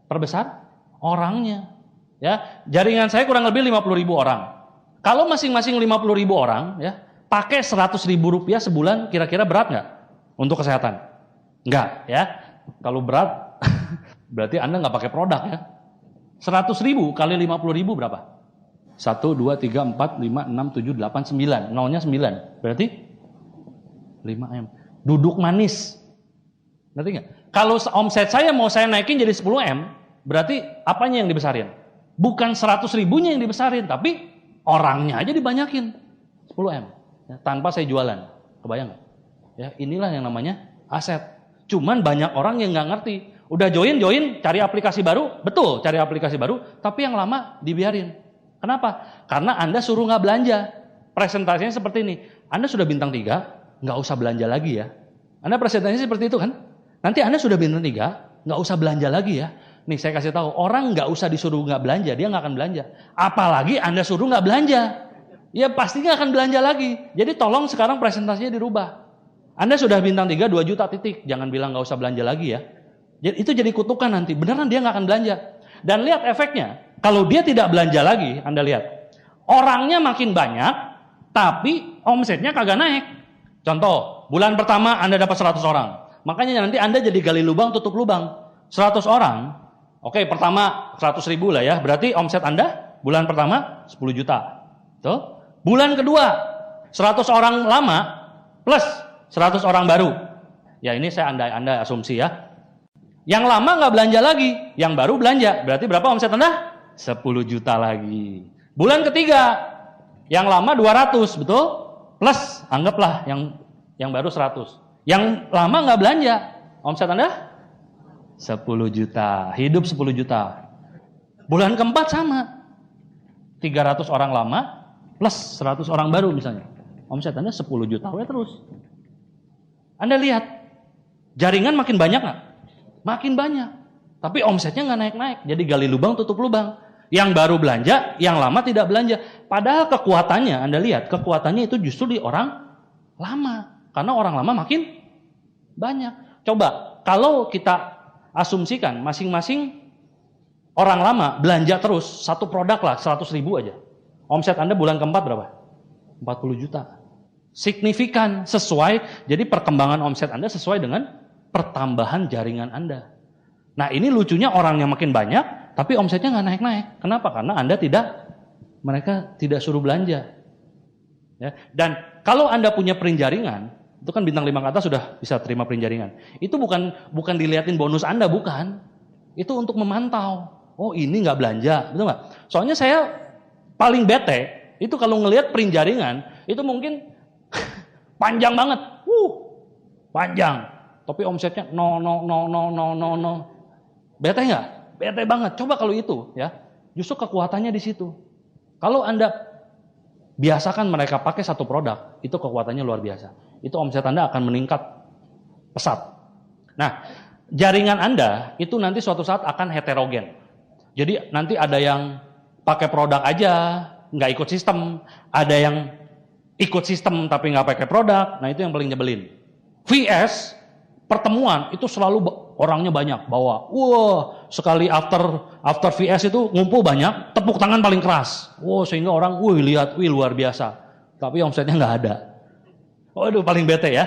perbesar orangnya. Ya, jaringan saya kurang lebih 50.000 orang. Kalau masing-masing 50.000 orang, ya, pakai 100.000 rupiah sebulan, kira-kira berat nggak untuk kesehatan? Enggak ya. Kalau berat berarti Anda nggak pakai produk ya. 100.000 kali 50.000 berapa? 1, 2, 3, 4, 5, 6, 7, 8, 9. Nolnya 9. Berarti 5M. Duduk manis. Ngerti nggak? Kalau omset saya mau saya naikin jadi 10M, berarti apanya yang dibesarin? Bukan 100.000-nya yang dibesarin, tapi orangnya aja dibanyakin. 10M. Ya, tanpa saya jualan. Kebayang nggak? Ya, inilah yang namanya aset. Cuman banyak orang yang nggak ngerti. Udah join, cari aplikasi baru, betul cari aplikasi baru, tapi yang lama dibiarin. Kenapa? Karena Anda suruh nggak belanja. Presentasinya seperti ini. Anda sudah bintang 3, nggak usah belanja lagi ya. Anda presentasinya seperti itu kan? Nanti Anda sudah bintang 3, nggak usah belanja lagi ya. Nih saya kasih tahu, orang nggak usah disuruh nggak belanja, dia nggak akan belanja. Apalagi Anda suruh nggak belanja, ya pasti nggak akan belanja lagi. Jadi tolong sekarang presentasinya dirubah. Anda sudah bintang 3, 2 juta titik. Jangan bilang nggak usah belanja lagi ya. Itu jadi kutukan nanti. Beneran dia nggak akan belanja. Dan lihat efeknya. Kalau dia tidak belanja lagi, Anda lihat. Orangnya makin banyak, tapi omsetnya kagak naik. Contoh, bulan pertama Anda dapat 100 orang. Makanya nanti Anda jadi gali lubang, tutup lubang. 100 orang, oke pertama 100.000 lah ya. Berarti omset Anda bulan pertama 10 juta. Tuh. Bulan kedua, 100 orang lama plus 100 orang baru. Ya ini saya andai asumsi ya. Yang lama nggak belanja lagi, yang baru belanja. Berarti berapa omset Anda? 10 juta lagi. Bulan ketiga, yang lama 200, betul? Plus, anggaplah yang baru 100. Yang lama nggak belanja, omset Anda? 10 juta. Hidup 10 juta. Bulan keempat sama. 300 orang lama plus 100 orang baru misalnya. Omset Anda 10 juta terus. Anda lihat, jaringan makin banyak nggak? Makin banyak. Tapi omsetnya nggak naik-naik. Jadi gali lubang, tutup lubang. Yang baru belanja, yang lama tidak belanja. Padahal kekuatannya, Anda lihat, kekuatannya itu justru di orang lama. Karena orang lama makin banyak. Coba, kalau kita asumsikan masing-masing orang lama belanja terus, satu produk lah, 100.000 aja. Omset Anda bulan keempat berapa? 40 juta. Signifikan, sesuai. Jadi perkembangan omset Anda sesuai dengan pertambahan jaringan Anda. Nah ini lucunya orang yang makin banyak, tapi omsetnya nggak naik-naik. Kenapa? Karena mereka tidak suruh belanja. Ya. Dan kalau Anda punya print jaringan, itu kan bintang 5 ke atas sudah bisa terima print jaringan. Itu bukan dilihatin bonus Anda, bukan. Itu untuk memantau. Oh ini nggak belanja, betul nggak? Soalnya saya paling bete, itu kalau ngelihat print jaringan, itu mungkin panjang banget. Panjang. Tapi omsetnya no. Bete nggak? Bete banget. Coba kalau itu ya, justru kekuatannya di situ. Kalau Anda biasakan mereka pakai satu produk, itu kekuatannya luar biasa. Itu omset Anda akan meningkat pesat. Nah, jaringan Anda itu nanti suatu saat akan heterogen. Jadi nanti ada yang pakai produk aja, nggak ikut sistem. Ada yang ikut sistem tapi nggak pakai produk. Nah itu yang paling nyebelin. VS pertemuan itu selalu orangnya banyak bawa. Wah, sekali after VS itu ngumpul banyak, tepuk tangan paling keras. Wah, sehingga orang, lihat, luar biasa. Tapi omsetnya nggak ada. Waduh, paling bete ya.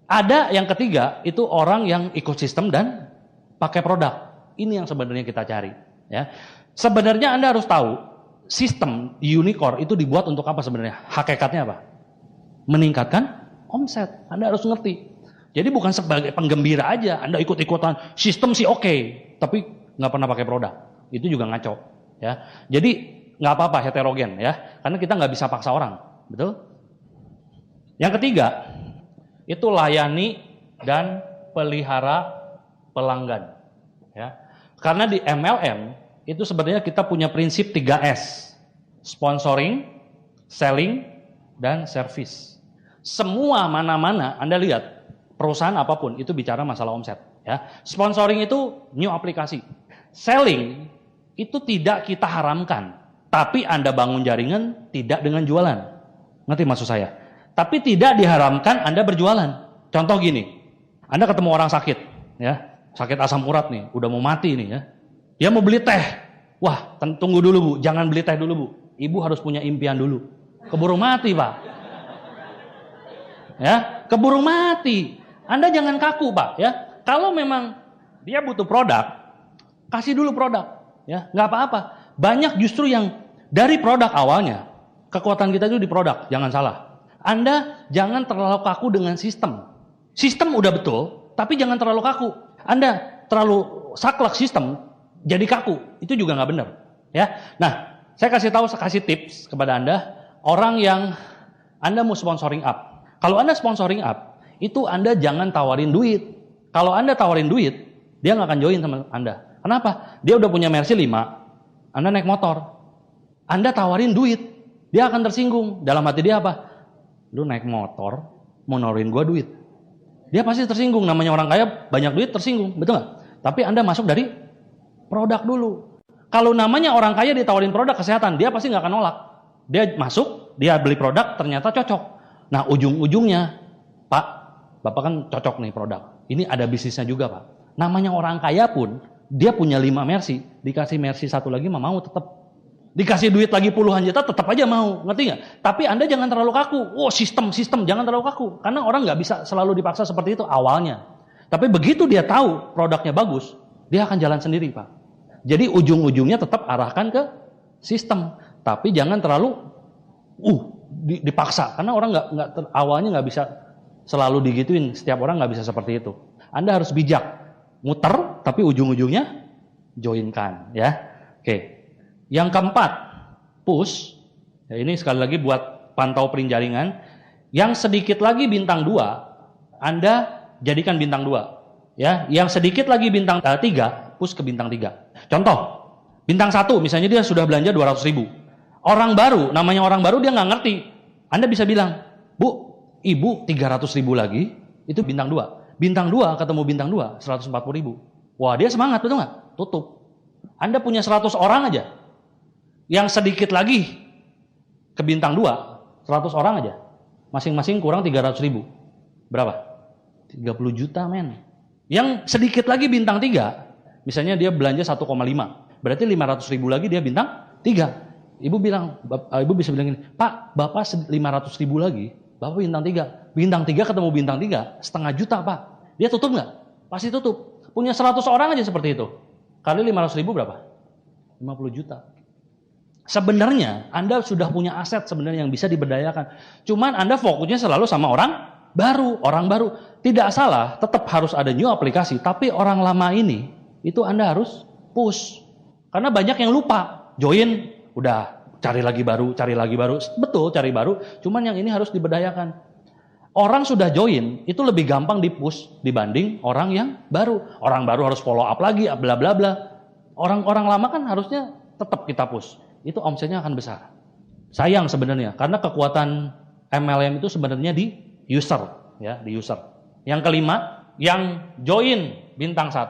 Ada yang ketiga, itu orang yang ikut sistem dan pakai produk. Ini yang sebenarnya kita cari. Ya, sebenarnya Anda harus tahu, sistem unicorn itu dibuat untuk apa sebenarnya? Hakikatnya apa? Meningkatkan omset. Anda harus ngerti. Jadi bukan sebagai penggembira aja, Anda ikut-ikutan sistem sih oke, tapi nggak pernah pakai produk. Itu juga ngaco, ya. Jadi nggak apa-apa heterogen, ya, karena kita nggak bisa paksa orang, betul? Yang ketiga itu layani dan pelihara pelanggan, ya. Karena di MLM itu sebenarnya kita punya prinsip 3S, sponsoring, selling, dan service. Semua mana-mana Anda lihat. Perusahaan apapun itu bicara masalah omset. Ya. Sponsoring itu new aplikasi. Selling itu tidak kita haramkan. Tapi Anda bangun jaringan tidak dengan jualan. Ngerti maksud saya? Tapi tidak diharamkan Anda berjualan. Contoh gini. Anda ketemu orang sakit. Ya, sakit asam urat nih. Udah mau mati nih ya. Dia mau beli teh. Wah, tunggu dulu Bu. Jangan beli teh dulu Bu. Ibu harus punya impian dulu. Keburu mati Pak. Ya, keburu mati. Anda jangan kaku, Pak, ya. Kalau memang dia butuh produk, kasih dulu produk, ya. Nggak apa-apa. Banyak justru yang dari produk awalnya, kekuatan kita itu di produk, jangan salah. Anda jangan terlalu kaku dengan sistem. Sistem udah betul, tapi jangan terlalu kaku. Anda terlalu saklek sistem, jadi kaku. Itu juga nggak benar, ya. Nah, saya kasih tips kepada Anda, orang yang Anda mau sponsoring up. Kalau Anda sponsoring up, itu Anda jangan tawarin duit. Kalau Anda tawarin duit, dia nggak akan join sama Anda. Kenapa? Dia udah punya Mercy 5, Anda naik motor. Anda tawarin duit, dia akan tersinggung. Dalam hati dia apa? Lu naik motor, mau nawarin gua duit. Dia pasti tersinggung. Namanya orang kaya, banyak duit tersinggung, betul nggak? Tapi Anda masuk dari produk dulu. Kalau namanya orang kaya ditawarin produk kesehatan, dia pasti nggak akan nolak. Dia masuk, dia beli produk, ternyata cocok. Nah, ujung-ujungnya, Pak, Bapak kan cocok nih produk. Ini ada bisnisnya juga, Pak. Namanya orang kaya pun, dia punya 5 Mercy, dikasih Mercy 1 lagi mau tetap. Dikasih duit lagi puluhan juta tetap aja mau, ngerti nggak? Tapi Anda jangan terlalu kaku. Oh, sistem, jangan terlalu kaku. Karena orang nggak bisa selalu dipaksa seperti itu awalnya. Tapi begitu dia tahu produknya bagus, dia akan jalan sendiri, Pak. Jadi ujung-ujungnya tetap arahkan ke sistem. Tapi jangan terlalu dipaksa. Karena orang awalnya nggak bisa selalu digituin. Setiap orang nggak bisa seperti itu. Anda harus bijak. Muter, tapi ujung-ujungnya joinkan, ya. Oke. Yang keempat, push. Ya, ini sekali lagi buat pantau print jaringan. Yang sedikit lagi bintang 2, Anda jadikan bintang 2. Ya, yang sedikit lagi bintang 3, push ke bintang 3. Contoh, bintang 1 misalnya dia sudah belanja 200.000. Orang baru, namanya orang baru dia nggak ngerti. Anda bisa bilang, Bu, Ibu 300.000 lagi, itu bintang 2. Bintang 2 ketemu bintang 2, 140.000. Wah, dia semangat, betul nggak? Tutup. Anda punya 100 orang aja. Yang sedikit lagi ke bintang 2, 100 orang aja. Masing-masing kurang 300.000. Berapa? 30 juta, men. Yang sedikit lagi bintang 3, misalnya dia belanja 1,5. Berarti 500.000 lagi dia bintang 3. Ibu bisa bilang gini, Pak, Bapak 500.000 lagi, Bapak bintang 3. Bintang 3 ketemu bintang 3, setengah juta, Pak. Dia tutup nggak? Pasti tutup. Punya 100 orang aja seperti itu. Kali 500.000 berapa? 50 juta. Sebenarnya Anda sudah punya aset sebenarnya yang bisa diberdayakan. Cuman Anda fokusnya selalu sama orang baru. Tidak salah, tetap harus ada new aplikasi. Tapi orang lama ini, itu Anda harus push. Karena banyak yang lupa. Join, udah cari lagi baru. Betul, cari baru. Cuman yang ini harus diberdayakan. Orang sudah join, itu lebih gampang di-push dibanding orang yang baru. Orang baru harus follow up lagi, bla bla bla. Orang lama kan harusnya tetap kita push. Itu omsetnya akan besar. Sayang sebenarnya, karena kekuatan MLM itu sebenarnya di user, ya, di user. Yang kelima, yang join bintang 1,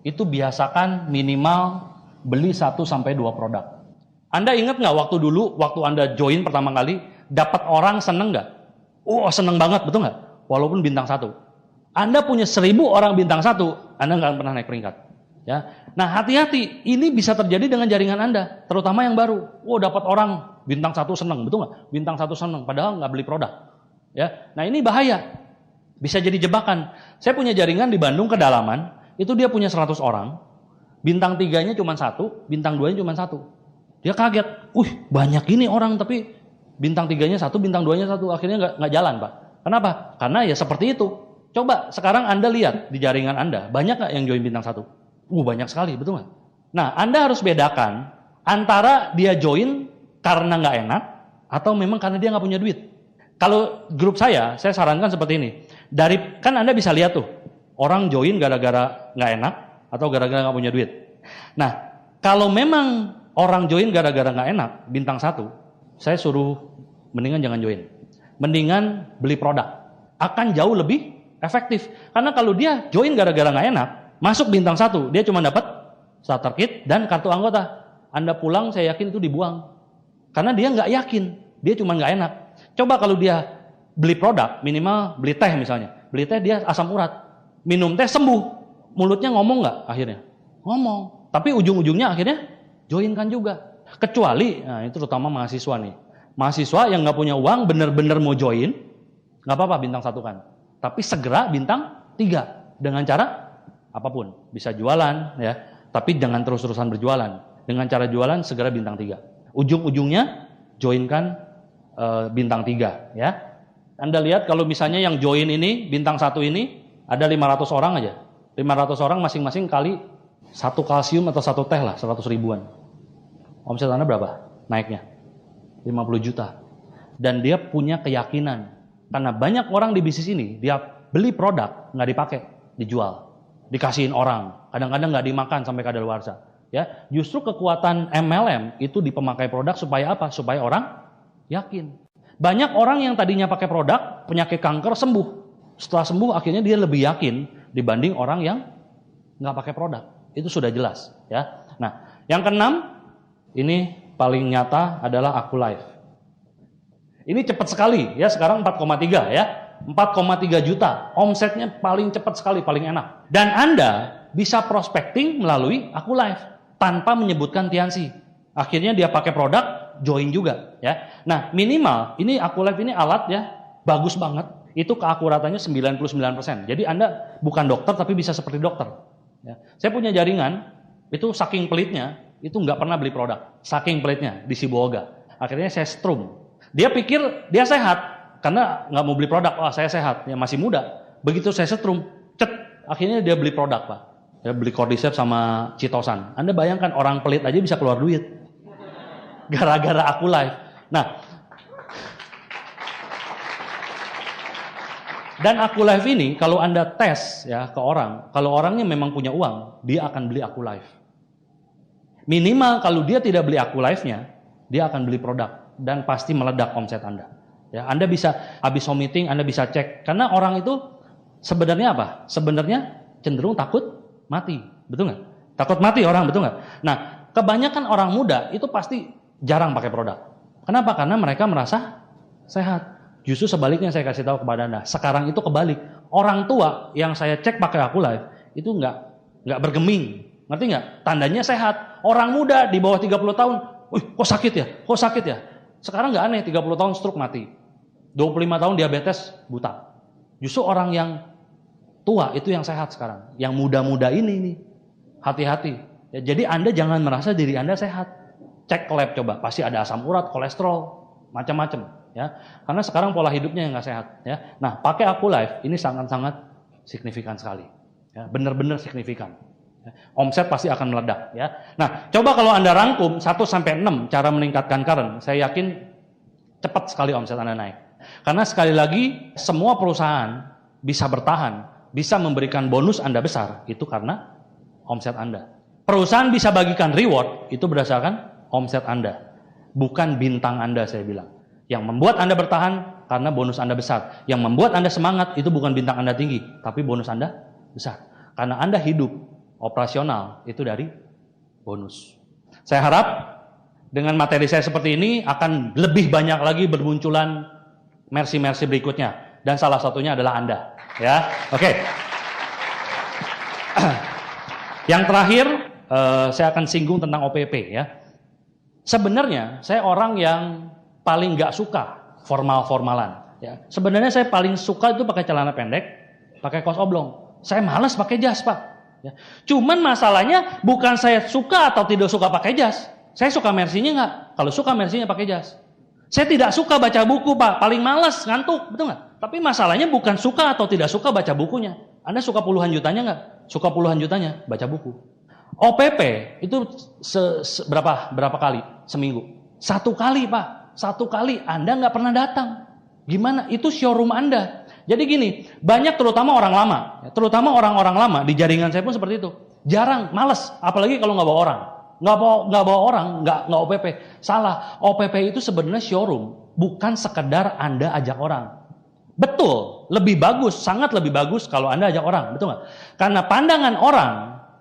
itu biasakan minimal beli 1 sampai 2 produk. Anda ingat nggak waktu Anda join pertama kali, dapat orang seneng nggak? Oh, seneng banget, betul nggak? Walaupun bintang 1. Anda punya 1.000 orang bintang 1, Anda nggak pernah naik peringkat. Ya. Nah, hati-hati, ini bisa terjadi dengan jaringan Anda, terutama yang baru. Oh, dapat orang bintang 1 seneng, betul nggak? Bintang 1 seneng, padahal nggak beli produk. Ya. Nah, ini bahaya. Bisa jadi jebakan. Saya punya jaringan di Bandung kedalaman, itu dia punya 100 orang, bintang 3-nya cuma 1, bintang 2-nya cuma 1. Dia kaget, banyak ini orang, tapi bintang 3-nya 1, bintang 2-nya 1, akhirnya nggak jalan, Pak. Kenapa? Karena ya seperti itu. Coba sekarang Anda lihat di jaringan Anda, banyak nggak yang join bintang 1? Banyak sekali, betul nggak? Nah, Anda harus bedakan antara dia join karena nggak enak atau memang karena dia nggak punya duit. Kalau grup saya sarankan seperti ini. Kan Anda bisa lihat tuh, orang join gara-gara nggak enak atau gara-gara nggak punya duit. Nah, kalau memang orang join gara-gara nggak enak, bintang 1, saya suruh mendingan jangan join. Mendingan beli produk. Akan jauh lebih efektif. Karena kalau dia join gara-gara nggak enak, masuk bintang 1, dia cuma dapat starter kit dan kartu anggota. Anda pulang, saya yakin itu dibuang. Karena dia nggak yakin, dia cuma nggak enak. Coba kalau dia beli produk, minimal beli teh misalnya. Beli teh dia asam urat. Minum teh sembuh. Mulutnya ngomong nggak akhirnya? Ngomong. Tapi ujung-ujungnya akhirnya joinkan juga. Kecuali, nah itu terutama mahasiswa nih. Mahasiswa yang nggak punya uang, bener-bener mau join, nggak apa-apa bintang 1 kan. tapi segera bintang 3 dengan cara apapun. Bisa jualan ya, tapi jangan terus-terusan berjualan. Dengan cara jualan segera bintang 3. Ujung-ujungnya joinkan bintang 3 ya. Anda lihat kalau misalnya yang join ini bintang 1 ini ada 500 orang aja. 500 orang masing-masing kali 1 kalsium atau 1 teh lah 100 ribuan. Omset Anda berapa naiknya? 50 juta. Dan dia punya keyakinan. Karena banyak orang di bisnis ini, dia beli produk, nggak dipakai, dijual. Dikasihin orang. Kadang-kadang nggak dimakan sampai kadaluarsa. Ya, justru kekuatan MLM itu di pemakai produk supaya apa? Supaya orang yakin. Banyak orang yang tadinya pakai produk, penyakit kanker sembuh. Setelah sembuh, akhirnya dia lebih yakin dibanding orang yang nggak pakai produk. Itu sudah jelas. Ya. Nah, yang keenam, ini paling nyata adalah Akulife. Ini cepat sekali ya, sekarang 4,3 ya. 4,3 juta. Omsetnya paling cepat sekali, paling enak. Dan Anda bisa prospecting melalui Akulife tanpa menyebutkan Tiansi. Akhirnya dia pakai produk, join juga ya. Nah, minimal ini Akulife ini alat ya, bagus banget. Itu keakuratannya 99%. Jadi Anda bukan dokter tapi bisa seperti dokter. Ya. Saya punya jaringan, itu saking pelitnya, itu nggak pernah beli produk. Saking pelitnya di Sibolga. Akhirnya saya strum. Dia pikir dia sehat karena nggak mau beli produk. Oh, saya sehat, ya masih muda. Begitu saya setrum, akhirnya dia beli produk, Pak. Ya, beli Cordyceps sama Citosan. Anda bayangkan orang pelit aja bisa keluar duit. Gara-gara Akulife. Nah, dan Akulife ini kalau Anda tes ya ke orang, kalau orangnya memang punya uang, dia akan beli Akulife. Minimal kalau dia tidak beli Akulife-nya, dia akan beli produk. Dan pasti meledak omset Anda. Ya, Anda bisa habis home meeting, Anda bisa cek. Karena orang itu sebenarnya apa? Sebenarnya cenderung takut mati, betul nggak? Takut mati orang, betul nggak? Nah, kebanyakan orang muda itu pasti jarang pakai produk. Kenapa? Karena mereka merasa sehat. Justru sebaliknya saya kasih tahu kepada Anda. Sekarang itu kebalik. Orang tua yang saya cek pakai Akulife itu nggak bergeming, ngerti nggak? Tandanya sehat. Orang muda di bawah 30 tahun, kok sakit ya? Kok sakit ya? Sekarang nggak aneh, 30 tahun stroke mati. 25 tahun diabetes buta. Justru orang yang tua itu yang sehat sekarang. Yang muda-muda ini nih, hati-hati. Ya, jadi Anda jangan merasa diri Anda sehat. Cek ke lab coba, pasti ada asam urat, kolesterol, macam-macam. Ya, karena sekarang pola hidupnya yang nggak sehat. Ya, nah pakai Akulife ini sangat-sangat signifikan sekali. Ya, benar-benar signifikan. Omset pasti akan meledak ya. Nah, coba kalau Anda rangkum 1 sampai 6 cara meningkatkan current, saya yakin cepat sekali omset Anda naik. Karena sekali lagi semua perusahaan bisa bertahan, bisa memberikan bonus Anda besar itu karena omset Anda. Perusahaan bisa bagikan reward itu berdasarkan omset Anda, bukan bintang Anda saya bilang. Yang membuat Anda bertahan karena bonus Anda besar. Yang membuat Anda semangat itu bukan bintang Anda tinggi, tapi bonus Anda besar. Karena Anda hidup operasional itu dari bonus. Saya harap dengan materi saya seperti ini akan lebih banyak lagi bermunculan mercy-mercy berikutnya. Dan salah satunya adalah Anda. Ya, oke. Yang terakhir, saya akan singgung tentang OPP ya. Sebenarnya saya orang yang paling nggak suka formal-formalan. Ya. Sebenarnya saya paling suka itu pakai celana pendek, pakai kaos oblong. Saya malas pakai jas, Pak. Ya. Cuman masalahnya bukan saya suka atau tidak suka pakai jas. Saya suka mersinya nggak? Kalau suka mersinya pakai jas. Saya tidak suka baca buku, Pak. Paling malas, ngantuk, betul nggak? Tapi masalahnya bukan suka atau tidak suka baca bukunya. Anda suka puluhan jutanya nggak? Suka puluhan jutanya baca buku. OPP itu berapa kali seminggu? 1 kali, Pak. 1 kali Anda nggak pernah datang. Gimana? Itu showroom Anda. Jadi gini, banyak terutama orang lama, terutama orang-orang lama di jaringan saya pun seperti itu. Jarang, males, apalagi kalau nggak bawa orang. Nggak bawa orang, nggak OPP. Salah, OPP itu sebenarnya showroom, bukan sekedar Anda ajak orang. Betul, lebih bagus, sangat lebih bagus kalau Anda ajak orang, betul nggak? Karena pandangan orang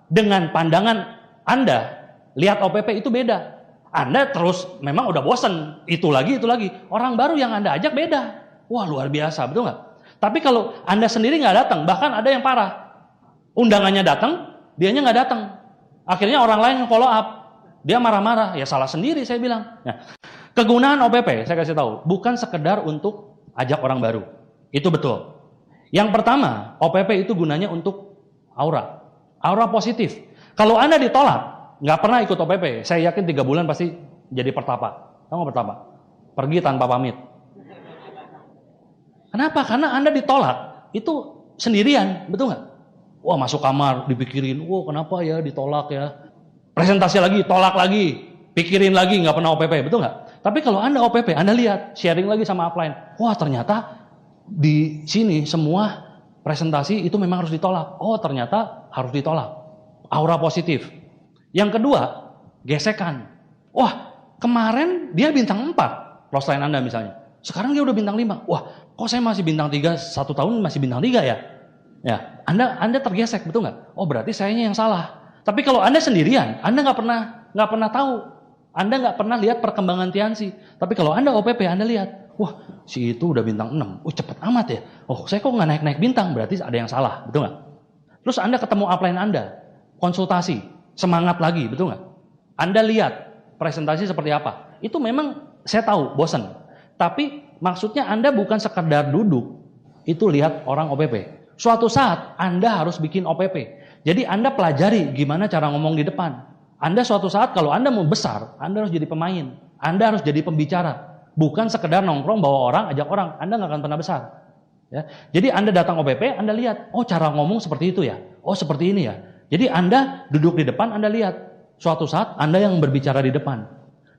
dengan pandangan Anda, lihat OPP itu beda. Anda terus memang udah bosen, itu lagi. Orang baru yang Anda ajak beda. Wah, luar biasa, betul nggak? Tapi kalau Anda sendiri nggak datang, bahkan ada yang parah. Undangannya datang, dianya nggak datang. Akhirnya orang lain follow up. Dia marah-marah, ya salah sendiri saya bilang. Nah, kegunaan OPP, saya kasih tahu, bukan sekedar untuk ajak orang baru. Itu betul. Yang pertama, OPP itu gunanya untuk aura. Aura positif. Kalau Anda ditolak, nggak pernah ikut OPP, saya yakin 3 bulan pasti jadi pertapa. Tahu nggak pertapa? Pergi tanpa pamit. Kenapa? Karena Anda ditolak, itu sendirian, betul nggak? Wah, masuk kamar, dipikirin, wah kenapa ya ditolak ya. Presentasi lagi, tolak lagi, pikirin lagi, nggak pernah OPP, betul nggak? Tapi kalau Anda OPP, Anda lihat, sharing lagi sama upline, wah ternyata di sini semua presentasi itu memang harus ditolak. Oh ternyata harus ditolak. Aura positif. Yang kedua, gesekan. Wah kemarin dia bintang 4, close line Anda misalnya. Sekarang dia udah bintang 5. Wah kok saya masih bintang 3, 1 tahun masih bintang 3 ya? Ya, Anda tergesek, betul nggak? Oh berarti sayanya yang salah. Tapi kalau Anda sendirian, Anda nggak pernah tahu. Anda nggak pernah lihat perkembangan Tianxi. Tapi kalau Anda OPP, Anda lihat, wah si itu udah bintang 6. Oh cepet amat ya. Oh saya kok nggak naik-naik bintang, berarti ada yang salah, betul nggak? Terus Anda ketemu upline Anda, konsultasi, semangat lagi, betul nggak? Anda lihat presentasi seperti apa. Itu memang saya tahu, bosan. Tapi maksudnya Anda bukan sekedar duduk, itu lihat orang OPP. Suatu saat Anda harus bikin OPP. Jadi Anda pelajari gimana cara ngomong di depan. Anda suatu saat kalau Anda mau besar, Anda harus jadi pemain. Anda harus jadi pembicara. Bukan sekedar nongkrong bawa orang, ajak orang. Anda nggak akan pernah besar. Ya. Jadi Anda datang OPP, Anda lihat, oh cara ngomong seperti itu ya. Oh seperti ini ya. Jadi Anda duduk di depan, Anda lihat. Suatu saat Anda yang berbicara di depan.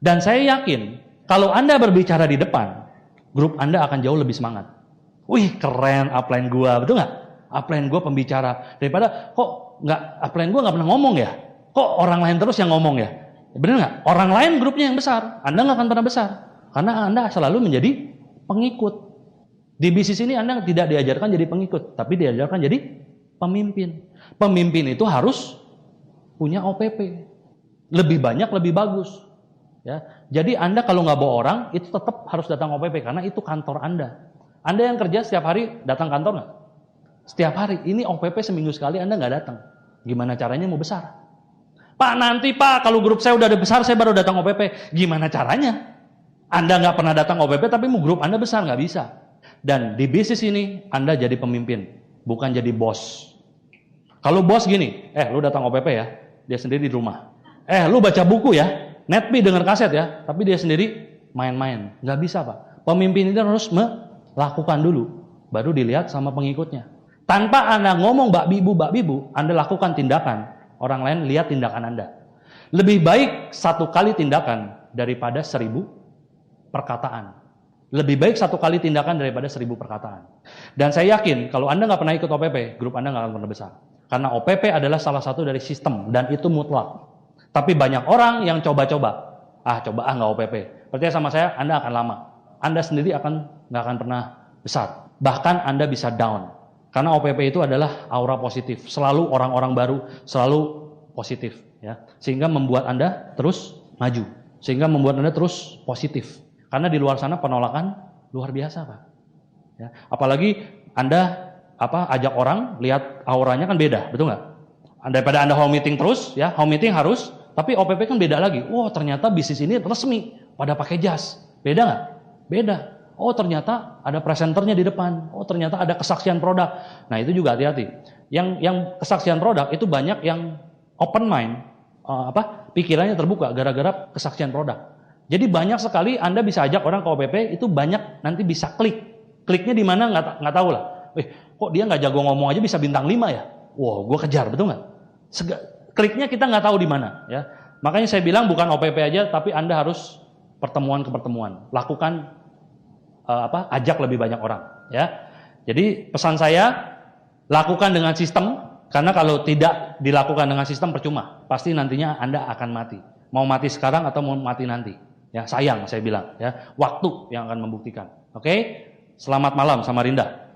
Dan saya yakin, kalau Anda berbicara di depan, grup Anda akan jauh lebih semangat. Wih keren upline gua, betul nggak? Upline gua pembicara. Daripada kok nggak upline gua nggak pernah ngomong ya? Kok orang lain terus yang ngomong ya? Benar nggak? Orang lain grupnya yang besar, Anda nggak akan pernah besar. Karena Anda selalu menjadi pengikut. Di bisnis ini Anda tidak diajarkan jadi pengikut, tapi diajarkan jadi pemimpin. Pemimpin itu harus punya OPP. Lebih banyak, lebih bagus. Ya. Jadi Anda kalau nggak bawa orang, itu tetap harus datang OPP, karena itu kantor Anda. Anda yang kerja setiap hari datang kantor nggak? Setiap hari. Ini OPP seminggu sekali Anda nggak datang. Gimana caranya mau besar? Pak nanti Pak, kalau grup saya udah besar, saya baru datang OPP. Gimana caranya? Anda nggak pernah datang OPP, tapi mau grup Anda besar, nggak bisa. Dan di bisnis ini, Anda jadi pemimpin, bukan jadi bos. Kalau bos gini, lu datang OPP ya, dia sendiri di rumah. Lu baca buku ya, netpi denger kaset ya, tapi dia sendiri main-main. Nggak bisa Pak. Pemimpin itu harus melakukan dulu, baru dilihat sama pengikutnya. Tanpa Anda ngomong bak bibu, Anda lakukan tindakan, orang lain lihat tindakan Anda. Lebih baik 1 kali tindakan daripada 1000 perkataan. Lebih baik 1 kali tindakan daripada 1000 perkataan. Dan saya yakin kalau Anda nggak pernah ikut OPP, grup Anda nggak akan pernah besar. Karena OPP adalah salah satu dari sistem dan itu mutlak. Tapi banyak orang yang coba-coba, nggak OPP. Percaya sama saya, Anda akan lama. Anda sendiri nggak akan pernah besar. Bahkan Anda bisa down. Karena OPP itu adalah aura positif. Selalu orang-orang baru, selalu positif. Ya. Sehingga membuat Anda terus maju. Sehingga membuat Anda terus positif. Karena di luar sana penolakan luar biasa Pak. Ya. Apalagi Anda ajak orang, lihat auranya kan beda, betul nggak? Daripada Anda home meeting terus, ya home meeting harus, tapi OPP kan beda lagi. Wah ternyata bisnis ini resmi, pada pakai jas. Beda nggak? Beda. Oh ternyata ada presenternya di depan. Oh ternyata ada kesaksian produk. Nah itu juga hati-hati. Yang kesaksian produk itu banyak yang open mind, pikirannya terbuka gara-gara kesaksian produk. Jadi banyak sekali Anda bisa ajak orang ke OPP, itu banyak nanti bisa klik. Kliknya di mana nggak tahu lah. Kok dia nggak jago ngomong aja bisa bintang 5 ya? Wow, gue kejar, betul nggak? Kliknya kita nggak tahu di mana. Ya. Makanya saya bilang bukan OPP aja, tapi Anda harus pertemuan ke pertemuan. Lakukan ajak lebih banyak orang. Ya. Jadi pesan saya, lakukan dengan sistem, karena kalau tidak dilakukan dengan sistem percuma. Pasti nantinya Anda akan mati. Mau mati sekarang atau mau mati nanti. Ya, sayang saya bilang. Ya. Waktu yang akan membuktikan. Oke? Selamat malam Samarinda.